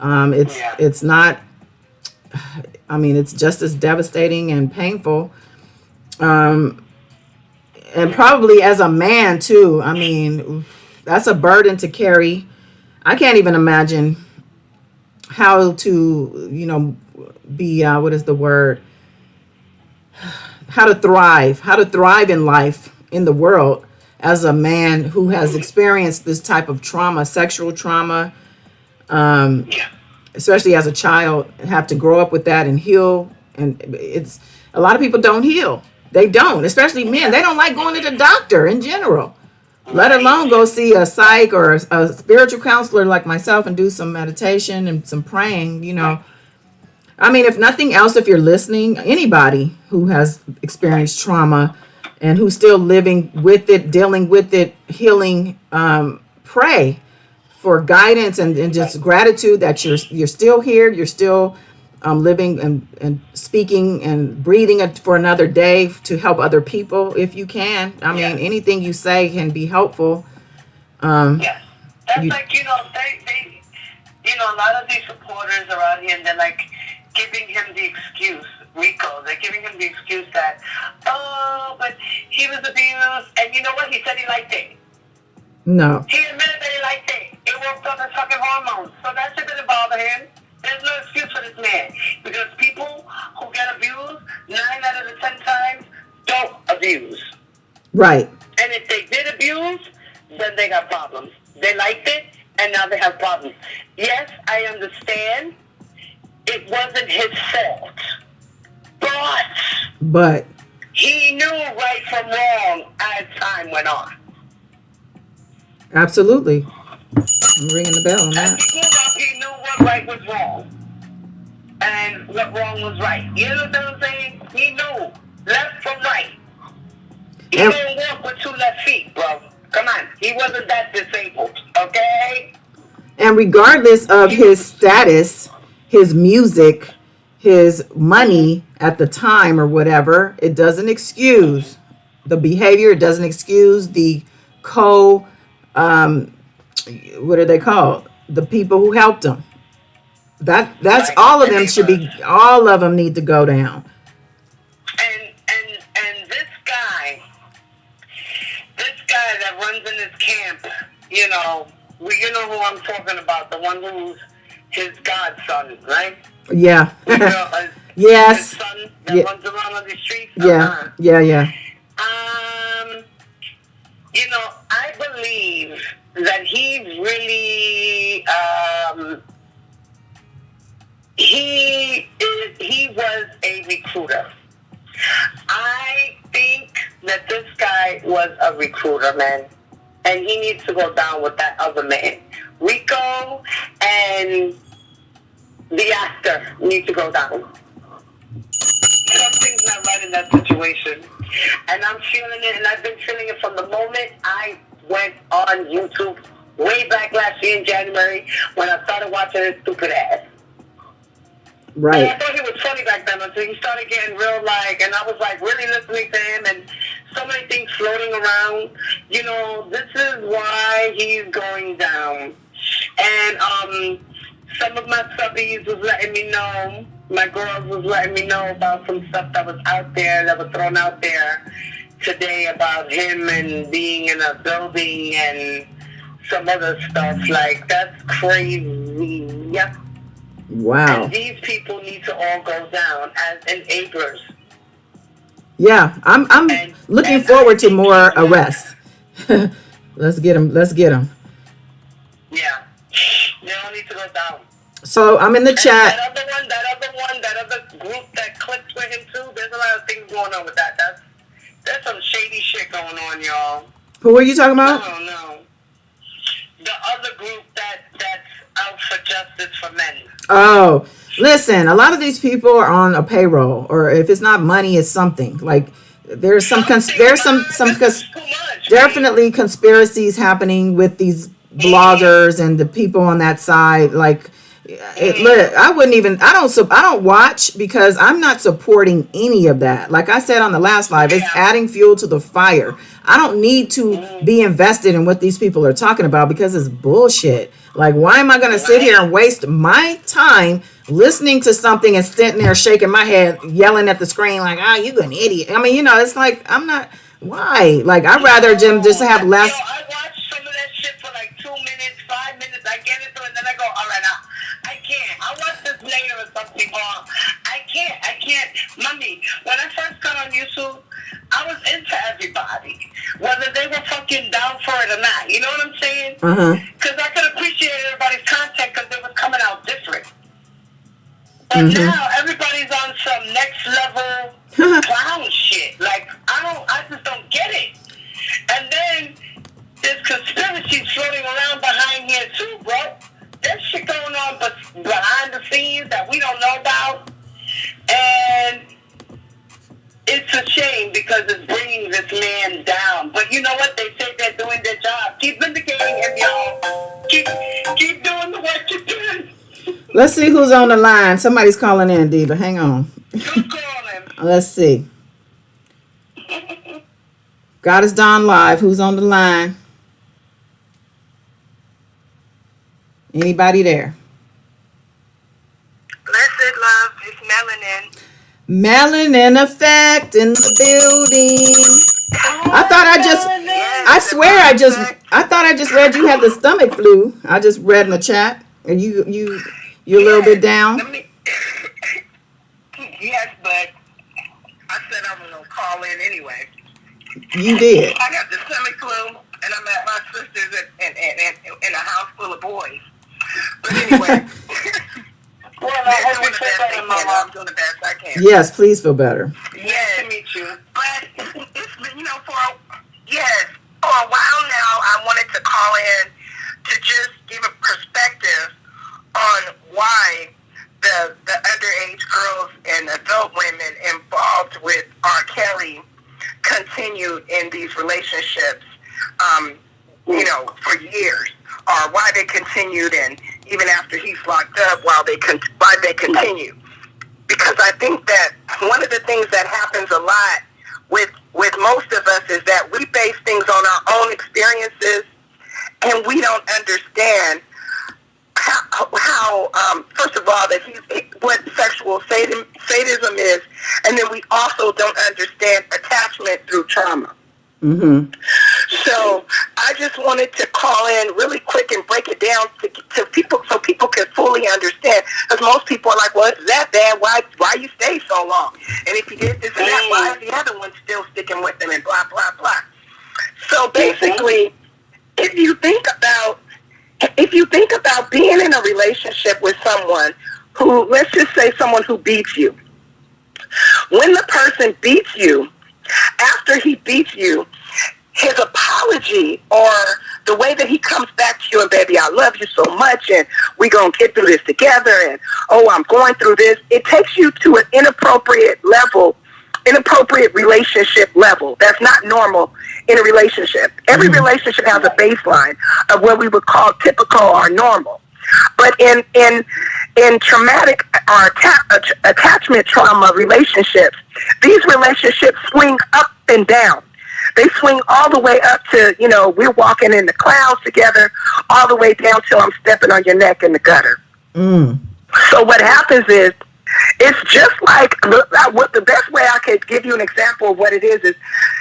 It's Yeah. it's not. I mean, it's just as devastating and painful. And probably as a man too. I mean, that's a burden to carry. I can't even imagine how to, be what is the word? How to thrive in life in the world as a man who has experienced this type of trauma, sexual trauma, Yeah. especially as a child, have to grow up with that and heal. And it's a lot of people don't heal. They don't, especially men. They don't like going to the doctor in general, let alone go see a psych or a spiritual counselor like myself and do some meditation and some praying. I mean, if nothing else, if you're listening, anybody who has experienced trauma and who's still living with it, dealing with it, healing, pray for guidance and just gratitude that you're still here, you're still living and speaking and breathing for another day to help other people if you can. I mean, anything you say can be helpful. Yes. That's You, like, a lot of these supporters are out here and they're like giving him the excuse, Rico. They're giving him the excuse that, oh, but he was abused. And you know what? He said he liked it. no, He admitted that he liked it. It woke up his fucking hormones. So that shit didn't bother him. There's no excuse for this man. Because people who get abused 9 out of the 10 times don't abuse. right. And if they did abuse, then they got problems. They liked it, and now they have problems. Yes, I understand. It wasn't his fault. But he knew right from wrong as time went on. absolutely. I'm ringing the bell on As that. he grew up, he knew what right was wrong and what wrong was right. You know what I'm saying? He knew left from right. He And, didn't walk with 2 left feet, bro. Come on. He wasn't that disabled, okay? and regardless of his status, his music, his money at the time or whatever, it doesn't excuse the behavior. It doesn't excuse the co, what are they called? The people who helped him. That's Right. all of And them they should were. be. All of them need to go down. And this guy that runs in his camp, you know who I'm talking about, the one who's his godson, right? Yeah. You know, his Yes. son that Yeah. runs around on the streets. Yeah. Yeah. Yeah. I believe that he's really he was a recruiter. I think that this guy was a recruiter, man. And he needs to go down with that other man. Rico and the actor need to go down. Something's not right in that situation. And I'm feeling it, and I've been feeling it from the moment I went on YouTube way back last year in January when I started watching his stupid ass. Right. And I thought he was funny back then until he started getting real and I was really listening to him and so many things floating around. This is why he's going down. And some of my subbies was letting me know, my girls was letting me know about some stuff that was out there, that was thrown out there today about him and being in a building and some other stuff. That's crazy. Yep. Wow. And these people need to all go down as enablers. Yeah, I'm looking forward to more arrests. Let's get them. Let's get them. Yeah, they all need to go down. So I'm in the chat. That other group that clicks with him too. There's a lot of things going on with that. There's some shady shit going on, y'all. Who are you talking about? No, no. The other group that's out for justice for men. Oh, listen, a lot of these people are on a payroll, or if it's not money, it's something. Like there's some definitely conspiracies happening with these bloggers and the people on that side. Like I wouldn't even. I don't watch because I'm not supporting any of that. Like I said on the last live, it's adding fuel to the fire. I don't need to be invested in what these people are talking about because it's bullshit. Like, why am I going to sit here and waste my time listening to something and sitting there shaking my head, yelling at the screen like, "Ah, you an idiot." I mean, it's like, I'm not. Why? Like, I'd rather just have less. Yo, I watch some of that shit for like 2 minutes, 5 minutes. I get into it, and then I go, all right, I can't. I watch this later or something, or I can't. Mommy, when I first got on YouTube, I was into everybody, whether they were fucking down for it or not. You know what I'm saying? Because I could appreciate everybody's content because it was coming out different. But now everybody's on some next level clown shit. Like I just don't get it. And then there's conspiracies floating around behind here too, bro. There's shit going on behind the scenes that we don't know about, and it's a shame because it's bringing this man down. But you know what? They say they're doing their job. Keep vindicating him, y'all. Keep doing the work you're doing. Let's see who's on the line. Somebody's calling in, Diva. Hang on. Who's calling? Let's see. God is Don Live. Who's on the line? Anybody there? Blessed love is melanin. Melanin effect in the building. I thought I just read you had the stomach flu. I just read in the chat. And you're a little bit down. Yes, but I said I was gonna call in anyway. You did. I got the stomach flu, and I'm at my sister's in a house full of boys. But anyway. Well, I hope you feel better, Mama. I'm doing the best I can. Yes, please feel better. Yes, to meet you. But it's been, for a while now, I wanted to call in to just give a perspective on why the underage girls and adult women involved with R. Kelly continued in these relationships, for years, or why they continued, and even after he's locked up, why they continue. Because I think that one of the things that happens a lot with most of us is that we base things on our own experiences, and we don't understand how first of all, what sexual sadism is, and then we also don't understand attachment through trauma. So I just wanted to call in really quick and break it down to people so people can fully understand. Because most people are like, well, it's that bad. Why you stay so long? And if you did this and that, why is the other one still sticking with them and blah, blah, blah. So basically, if you think about being in a relationship with someone who, let's just say someone who beats you. When the person beats you, after he beats you, his apology or the way that he comes back to you and, baby, I love you so much and we're going to get through this together and, oh, I'm going through this. It takes you to an inappropriate relationship level. That's not normal in a relationship. Every relationship has a baseline of what we would call typical or normal. But in traumatic or attachment trauma relationships, these relationships swing up and down. They swing all the way up to, we're walking in the clouds together, all the way down till I'm stepping on your neck in the gutter. So what happens is, it's just like, what the best way I could give you an example of what it is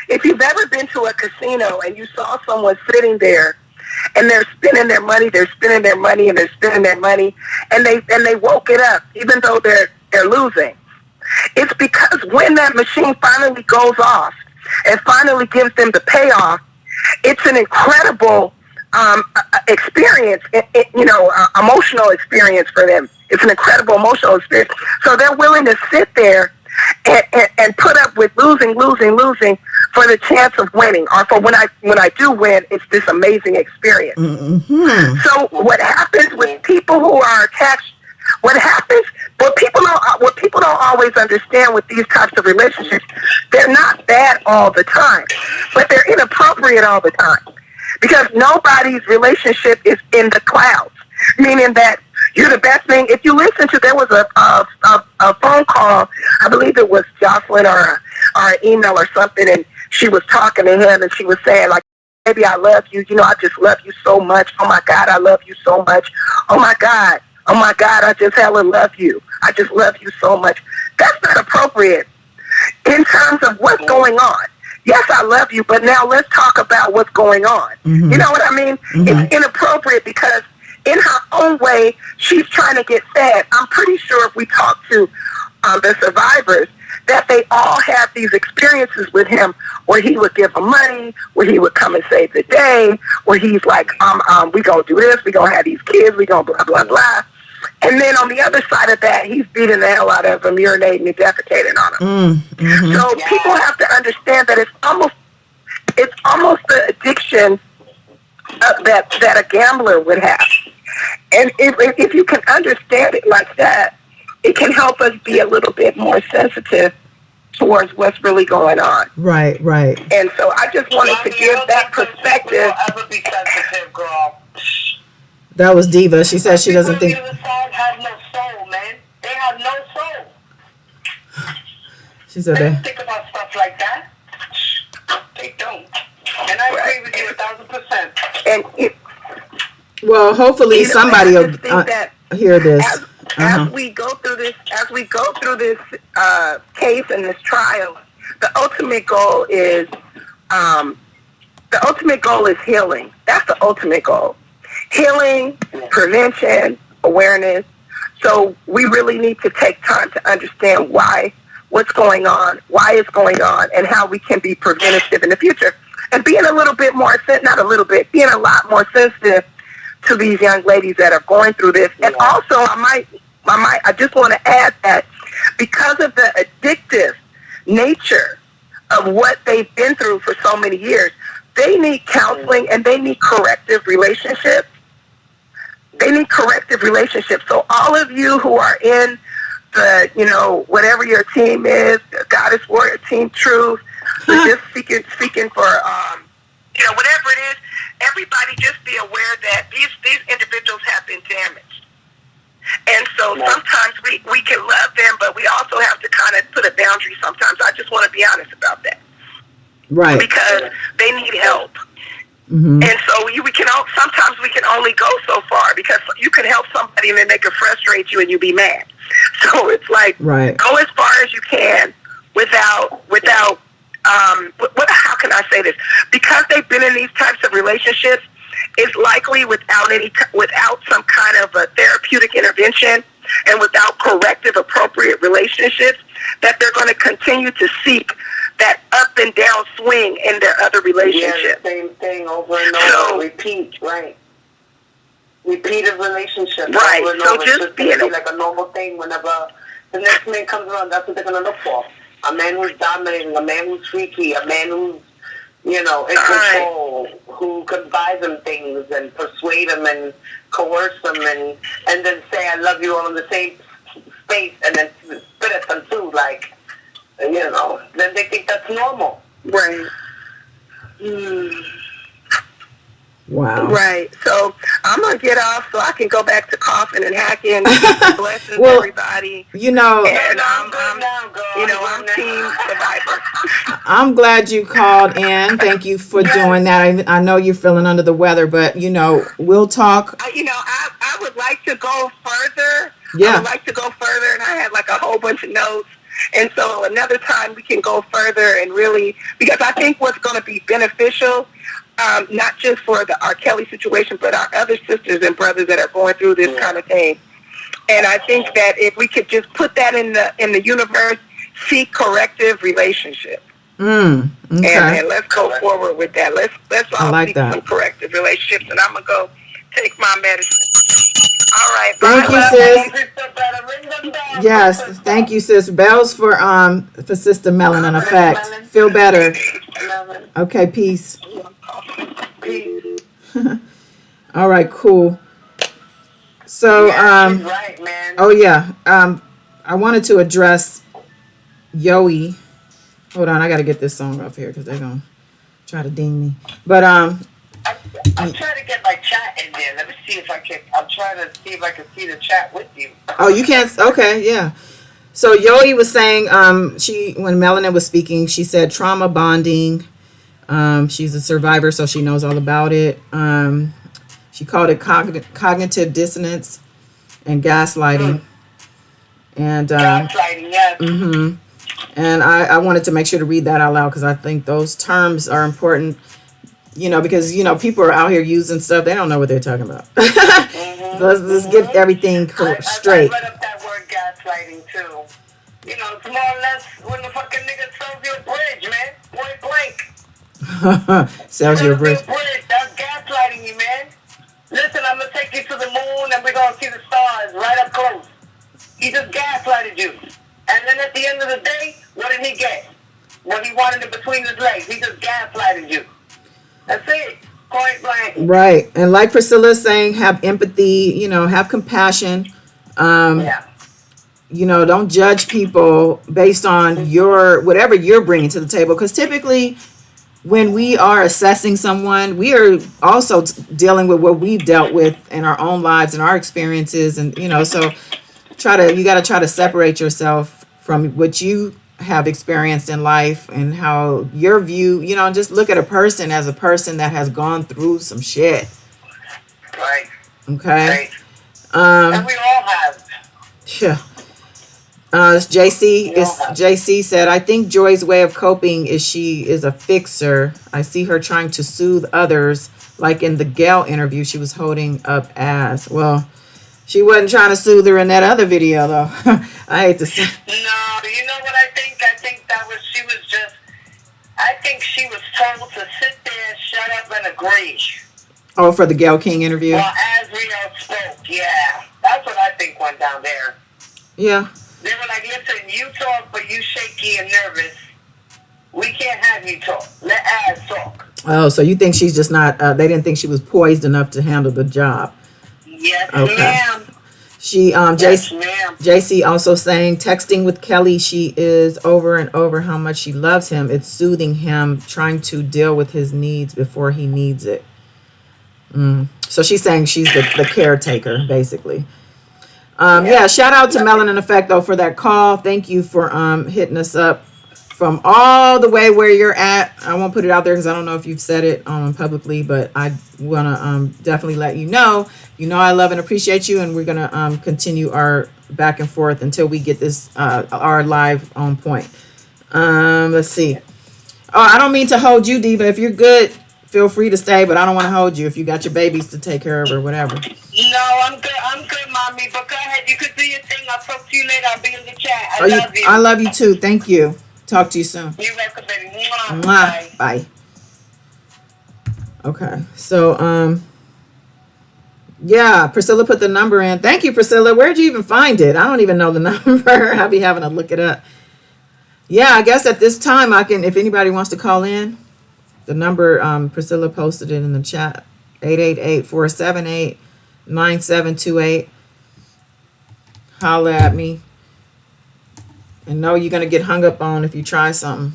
if you've ever been to a casino and you saw someone sitting there and they're spending their money, and they woke it up, even though they're losing. It's because when that machine finally goes off and finally gives them the payoff, it's an incredible experience, emotional experience for them. It's an incredible emotional experience. So they're willing to sit there and put up with losing for the chance of winning, or for when I do win, it's this amazing experience. Mm-hmm. So what happens with people who are attached? What people don't always understand with these types of relationships, they're not bad all the time, but they're inappropriate all the time, because nobody's relationship is in the clouds. Meaning that you're the best thing. If you listen to, there was a phone call, I believe it was Jocelyn or an email or something, and she was talking to him, and she was saying, like, baby, I love you. You know, I just love you so much. Oh my God, I love you so much. Oh my God, I just hella love you. I just love you so much. That's not appropriate in terms of what's going on. Yes, I love you, but now let's talk about what's going on. Mm-hmm. You know what I mean? Mm-hmm. It's inappropriate because in her own way, she's trying to get fed. I'm pretty sure if we talk to the survivors, that they all have these experiences with him where he would give them money, where he would come and save the day, where he's like, we gonna do this, we gonna have these kids, we gonna blah, blah, blah. And then on the other side of that, he's beating the hell out of them, urinating and defecating on them. Mm-hmm. So people have to understand that it's almost the addiction that a gambler would have. And if you can understand it like that, it can help us be a little bit more sensitive towards what's really going on. Right, right. And so I just wanted to give that perspective. Ever be sensitive, girl. That was Diva. She said she doesn't think. People on the other side have no soul, man. They have no soul. She said They don't that. think about stuff like that. They don't. And I agree with you 1,000%. And Well, hopefully somebody will hear this. As we go through this case and this trial, the ultimate goal is healing. That's the ultimate goal. Healing, prevention, awareness. So we really need to take time to understand what's going on, why it's going on, and how we can be preventative in the future. And being a little bit more, being a lot more sensitive to these young ladies that are going through this. And also, I just want to add that because of the addictive nature of what they've been through for so many years, they need counseling and they need corrective relationships. So all of you who are in the, whatever your team is, the Goddess Warrior Team Truth, or just speaking for, whatever it is, everybody just be aware that these individuals have been damaged. And so sometimes we can love them, but we also have to kind of put a boundary sometimes. I just want to be honest about that. Right. Because they need help. Mm-hmm. And so sometimes we can only go so far, because you can help somebody and then they can frustrate you and you be mad. So it's like, go as far as you can without how can I say this? Because they've been in these types of relationships, it's likely without some kind of a therapeutic intervention and without corrective, appropriate relationships, that they're going to continue to seek that up and down swing in their other relationships. Yeah, the same thing over and over. Repeat, right? Repeated relationships. Right. Over and So over. just being like a normal thing. Whenever the next man comes around, that's what they're going to look for. A man who's dominating, a man who's freaky, a man who's, in control, who can buy them things and persuade them and coerce them and then say, I love you all in the same space, and then spit at them too, like, then they think that's normal. Right. Wow. Right. So I'm going to get off so I can go back to coughing and hacking. Blessings, everybody. And I'm team survivor. I'm glad you called in. Thank you for doing that. I know you're feeling under the weather, but, we'll talk. I would like to go further. Yeah. I would like to go further, and I had like a whole bunch of notes. And so another time we can go further and really, because I think what's going to be beneficial, not just for the R. Kelly situation, but our other sisters and brothers that are going through this kind of thing. And I think that if we could just put that in the universe, seek corrective relationships. Okay. And let's go forward with that. Let's all like seek that. some corrective relationships. And I'm going to go take my medicine. All right. Thank bye, you, love. sis. Ring the Yes, thank you, sis. Bells for Sister Melanin Effect. Feel better. Okay, peace. Peace. All right, cool. So she's right, man. oh yeah. I wanted to address Yoey. Hold on, I gotta get this song off here because they're gonna try to ding me. But I'm trying to get my chat in there. Let me see if I can. I'm trying to see if I can see the chat with you. Oh, you can't. Okay, yeah. So Yoey was saying, when Melanin was speaking, she said trauma bonding. She's a survivor, so she knows all about it. She called it cognitive dissonance and gaslighting. And Gaslighting, yes. And I wanted to make sure to read that out loud because I think those terms are important. Because people are out here using stuff they don't know what they're talking about. Let's get everything straight. I read up that word gaslighting too. It's more or less when the fucking nigga sells you a bridge, man. Point blank. Sells you a bridge. That's gaslighting you, man. Listen, I'm gonna take you to the moon and we're gonna see the stars right up close. He just gaslighted you. And then at the end of the day, what did he get? What he wanted in between his legs. He just gaslighted you. That's it. Point blank. Right. And like Priscilla's saying, have empathy, have compassion. Yeah. Don't judge people based on whatever you're bringing to the table. Because typically when we are assessing someone, we are also dealing with what we've dealt with in our own lives and our experiences. And, so you got to try to separate yourself from what you have experienced in life and how your view, just look at a person as a person that has gone through some shit. Right. Okay. Right. And we all have. Yeah. JC said, I think Joy's way of coping is she is a fixer. I see her trying to soothe others. Like in the Gail interview, she was holding up ass. Well, she wasn't trying to soothe her in that other video, though. I hate to say. No, you know what I think? I think she was told to sit there, shut up, and agree. Oh, for the Gail King interview? Well, as we all spoke, yeah. That's what I think went down there. Yeah. They were like, listen, you talk, but you shaky and nervous. We can't have you talk. Let Az talk. Oh, so you think she's just not, they didn't think she was poised enough to handle the job. Yes, okay. Ma'am. She, yes, ma'am. JC also saying, texting with Kelly, she is over and over how much she loves him. It's soothing him, trying to deal with his needs before he needs it. So she's saying she's the caretaker, basically. Yeah, shout out to Melanin Effect, though, for that call. Thank you for hitting us up from all the way where you're at. I won't put it out there because I don't know if you've said it publicly, but I want to definitely let you know. I love and appreciate you, and we're going to continue our back and forth until we get this, our live on point. Let's see. Oh, I don't mean to hold you, Diva. If you're good, feel free to stay, but I don't want to hold you if you got your babies to take care of or whatever. No, I'm good, mommy. But go ahead. You could do your thing. I'll talk to you later. I'll be in the chat. I love you. I love you too. Thank you. Talk to you soon. You're welcome, baby. Mwah. Bye. Bye. Okay. So, yeah, Priscilla put the number in. Thank you, Priscilla. Where'd you even find it? I don't even know the number. I'll be having to look it up. Yeah, I guess at this time I can, if anybody wants to call in, the number, Priscilla posted it in the chat, 888-478-9728. Holla at me. And know you're going to get hung up on if you try something.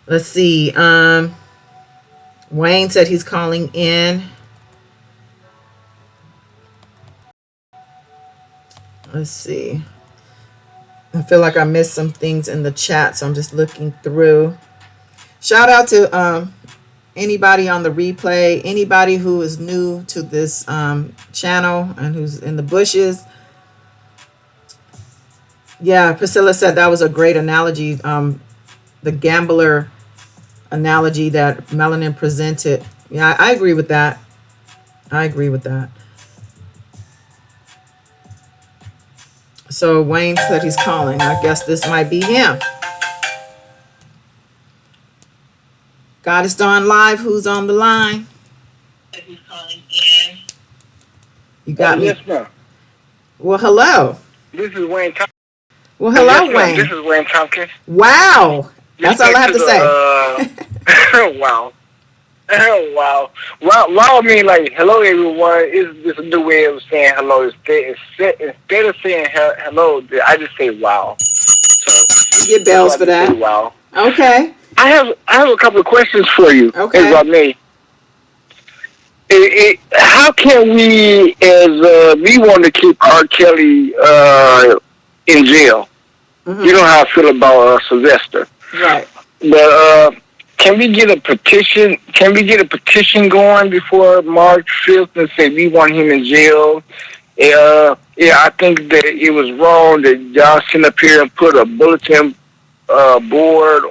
Let's see. Wayne said he's calling in. Let's see. I feel like I missed some things in the chat, so I'm just looking through. Shout out to anybody on the replay, anybody who is new to this channel and who's in the bushes. Yeah, Priscilla said that was a great analogy. The gambler analogy that Melanin presented. Yeah, I agree with that. I agree with that. So Wayne said he's calling. I guess this might be him. Goddess Dawn Live, who's on the line? He's calling in. You got me. Yes, ma'am. Well, hello. This is Wayne Tompkins. Well, Yes, hello, ma'am. This Wayne. is Wayne Tompkins. Wow. That's all I Respect have to to say. wow. Wow. Wow, I mean, like, hello, everyone. Is this a new way of saying hello? Instead of saying hello, I just say wow. So, You get that's bells why I for just say that. wow. Okay. I have a couple of questions for you, if Okay. I may. How can we, as we want to keep R. Kelly in jail? You know Mm-hmm. how I feel about Sylvester. Right. But can we get a petition? Can we get a petition going before March 5th and say we want him in jail? Yeah, I think that it was wrong that y'all sit up here and put a bulletin board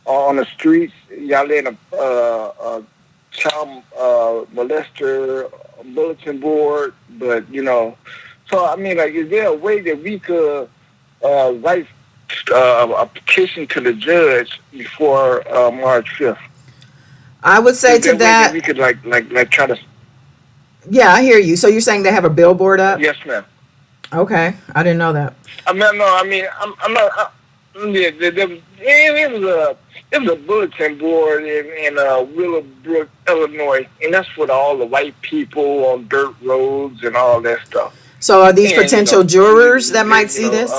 on the streets. Y'all let a child molester bulletin board, but So I mean, like, is there a way that we could write a petition to the judge before March 5th? I would say Is to there a way that that, we could like try to? yeah, I hear you. So you're saying they have a billboard up? Yes, ma'am. Okay. I didn't know that. I mean, no, I mean, I'm not. Yeah, it was a bulletin board in Willowbrook, Illinois, and that's for all the white people on dirt roads and all that stuff. So are these And potential jurors that might see this?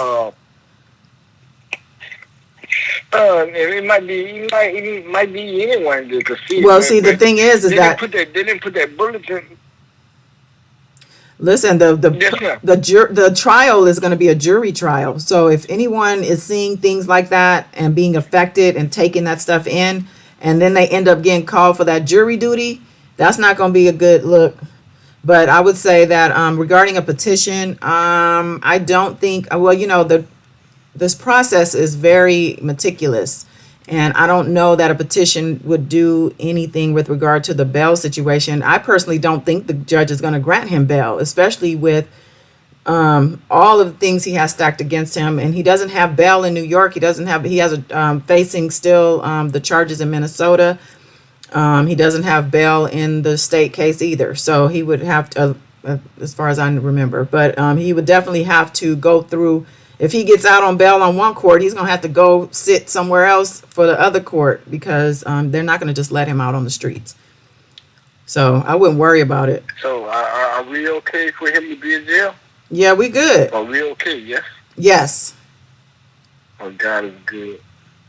It might be anyone that could see Well, it, see, the but thing is that they didn't put that bulletin. listen, Yes, ma'am. the trial is going to be a jury trial. So if anyone is seeing things like that and being affected and taking that stuff in, and then they end up getting called for that jury duty, that's not going to be a good look. But I would say that regarding a petition, I don't think. Well, this process is very meticulous, and I don't know that a petition would do anything with regard to the bail situation. I personally don't think the judge is going to grant him bail, especially with all of the things he has stacked against him, and he doesn't have bail in New York. He has facing still the charges in Minnesota. He doesn't have bail in the state case either, so he would have to, as far as I remember, but he would definitely have to go through. If he gets out on bail on one court, he's gonna have to go sit somewhere else for the other court because they're not gonna just let him out on the streets. So I wouldn't worry about it. So are we okay for him to be in jail? Yeah, we good. Are we okay? Yes. Yes. Oh, God is good.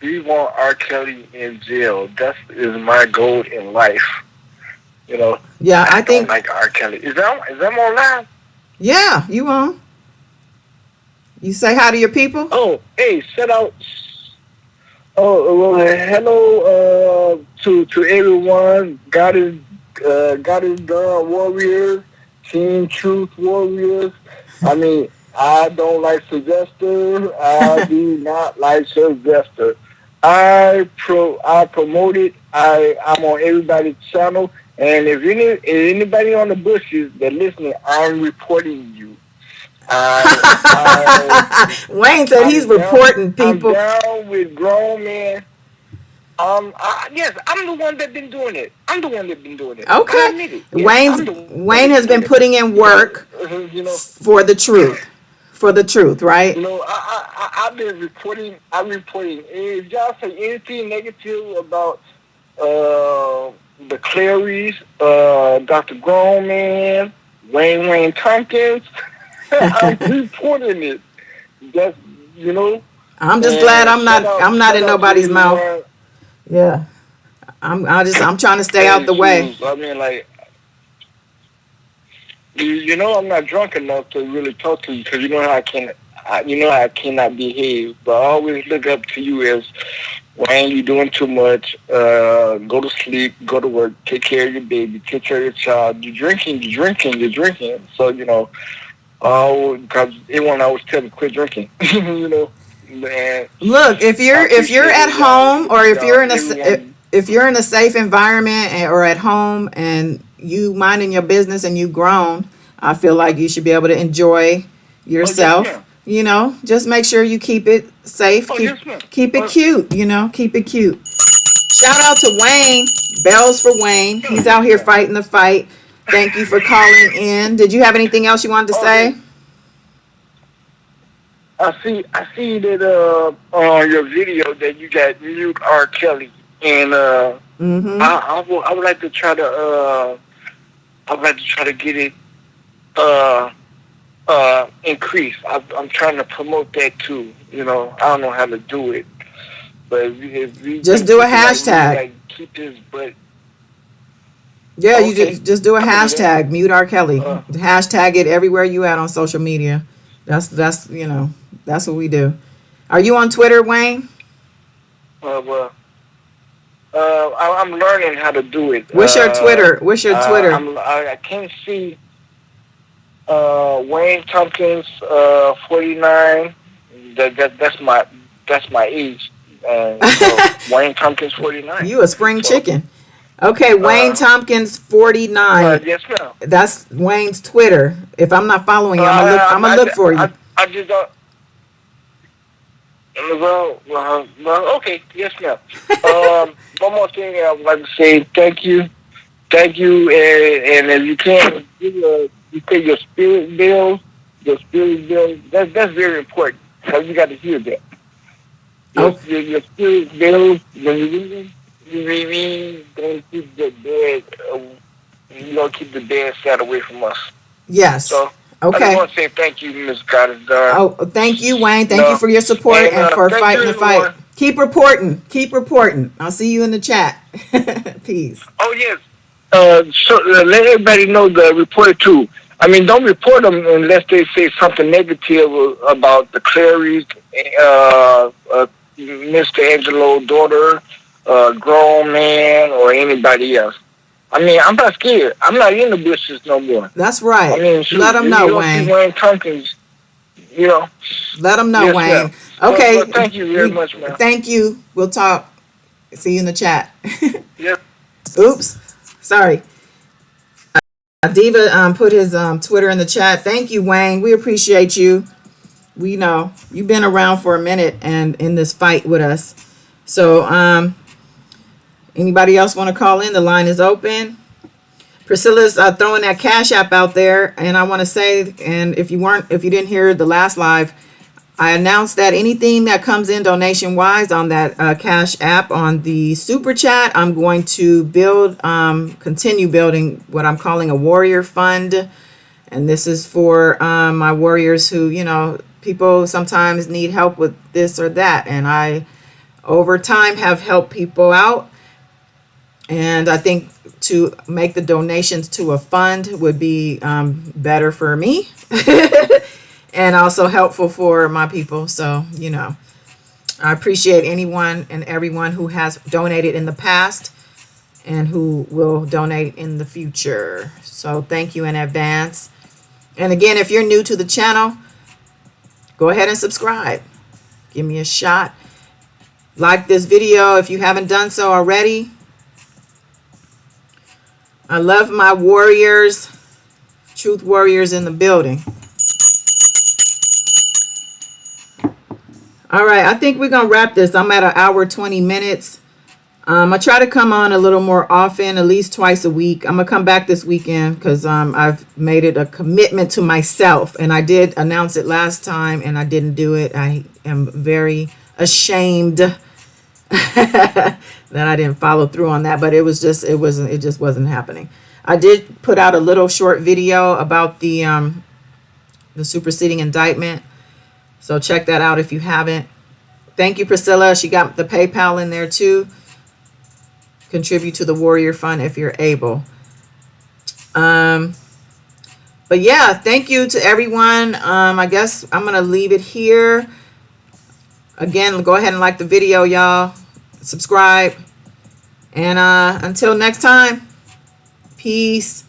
We want R. Kelly in jail. That is my goal in life. Yeah, I don't think. like R. Kelly. Is that online? Yeah, you on? You say hi to your people. Oh, hey, shout out. Oh, well, hello to everyone. God is done, warriors, Team Truth warriors. I mean, I don't like Sylvester. I do not like Sylvester. I promote it. I'm on everybody's channel, and if anybody on the bushes that listening, I'm reporting you. Wayne said he's reporting people. I'm down with grown men. Yes, I'm the one that been doing it. Okay. I admit it. Yes, Wayne has been putting in work for the truth. For the truth, right? I've been reporting. I'm reporting. If y'all say anything negative about the Clarys, Dr. Grown Man, Wayne Tompkins, I'm reporting it. Just I'm just glad I'm not in nobody's mouth. Yeah. I'm trying to stay out the way. I mean, like, I'm not drunk enough to really talk to you because you know how I cannot behave. But I always look up to you as, Wayne, you're doing too much. Go to sleep, go to work, take care of your baby, take care of your child. You're drinking. So, because everyone always tell me quit drinking, Man, look, if you're at home or if you're in a safe environment or at home and you minding your business and you grown, I feel like you should be able to enjoy yourself. Just make sure you keep it safe. Keep it cute. Keep it cute. Shout out to Wayne. Bells for Wayne. He's out here fighting the fight. Thank you for calling in. Did you have anything else you wanted to say? Okay. I see that on your video that you got mute R. Kelly, and Mm-hmm. I would like to try to get it uh increase. I'm trying to promote that too. You know, I don't know how to do it, but if Just do we a can like really hashtag. like keep this, but Yeah, you okay, just do a I can do that. hashtag. Mute R. Kelly. Uh, Hashtag it everywhere you at on social media. That's that's what we do. Are you on Twitter, Wayne? well, I'm learning how to do it. What's your Twitter? What's your Twitter? I can't see Wayne Tompkins 49. That's my age. So Wayne Tompkins 49. You a spring So chicken. Okay, Wayne uh, Tompkins 49. yes, ma'am. That's Wayne's Twitter. If I'm not following you, I'm gonna look for you. I just don't. Okay, yes, ma'am. One more thing I would like to say, thank you, and if you can, you pay your spirit bills. That's very important. So you got to hear that. Oh, Your spirit bills when you read them, you really don't keep the bad. You don't keep the bad side away from us. yes. So I just Okay. want to say thank you, Miss Goddess Dar. Oh, thank you, Wayne. Thank you No, for your support and and for thank fighting you, the fight. everyone. Keep reporting. Keep reporting. I'll see you in the chat. Peace. Oh yes. So let everybody know the report too. I mean, don't report them unless they say something negative about the Clarys, Mr. Angelo's daughter, grown man, or anybody else. I mean, I'm not scared. I'm not in the bushes no more. That's I right. mean, Let shoot, them if know, you don't see Wayne. Wayne Tompkins, you know, Let them know, yes, ma'am. Wayne. Well, Okay. thank you very We much, ma'am. thank you. We'll talk. See you in the chat. Yes. Oops. Sorry. Diva put his Twitter in the chat. Thank you, Wayne. We appreciate you. We know you've been around for a minute and in this fight with us. So anybody else want to call in? The line is open. Priscilla's throwing that Cash App out there, and I want to say, and if you didn't hear the last live, I announced that anything that comes in donation wise on that Cash App on the super chat, I'm going to continue building what I'm calling a warrior fund, and this is for my warriors who, people sometimes need help with this or that, and I over time have helped people out. And I think to make the donations to a fund would be better for me and also helpful for my people. So, I appreciate anyone and everyone who has donated in the past and who will donate in the future. So, thank you in advance. And again, if you're new to the channel, go ahead and subscribe. Give me a shot. Like this video if you haven't done so already. I love my warriors, truth warriors in the building. All right, I think we're going to wrap this. I'm at an hour, 20 minutes. I try to come on a little more often, at least twice a week. I'm going to come back this weekend because I've made it a commitment to myself. And I did announce it last time and I didn't do it. I am very ashamed that I didn't follow through on that, but it just wasn't happening. I did put out a little short video about the superseding indictment, so check that out if you haven't. Thank you, Priscilla. She got the PayPal in there too. Contribute to the Warrior Fund if you're able. But yeah, thank you to everyone. I guess I'm gonna leave it here. Again, go ahead and like the video, y'all. Subscribe. And until next time, peace.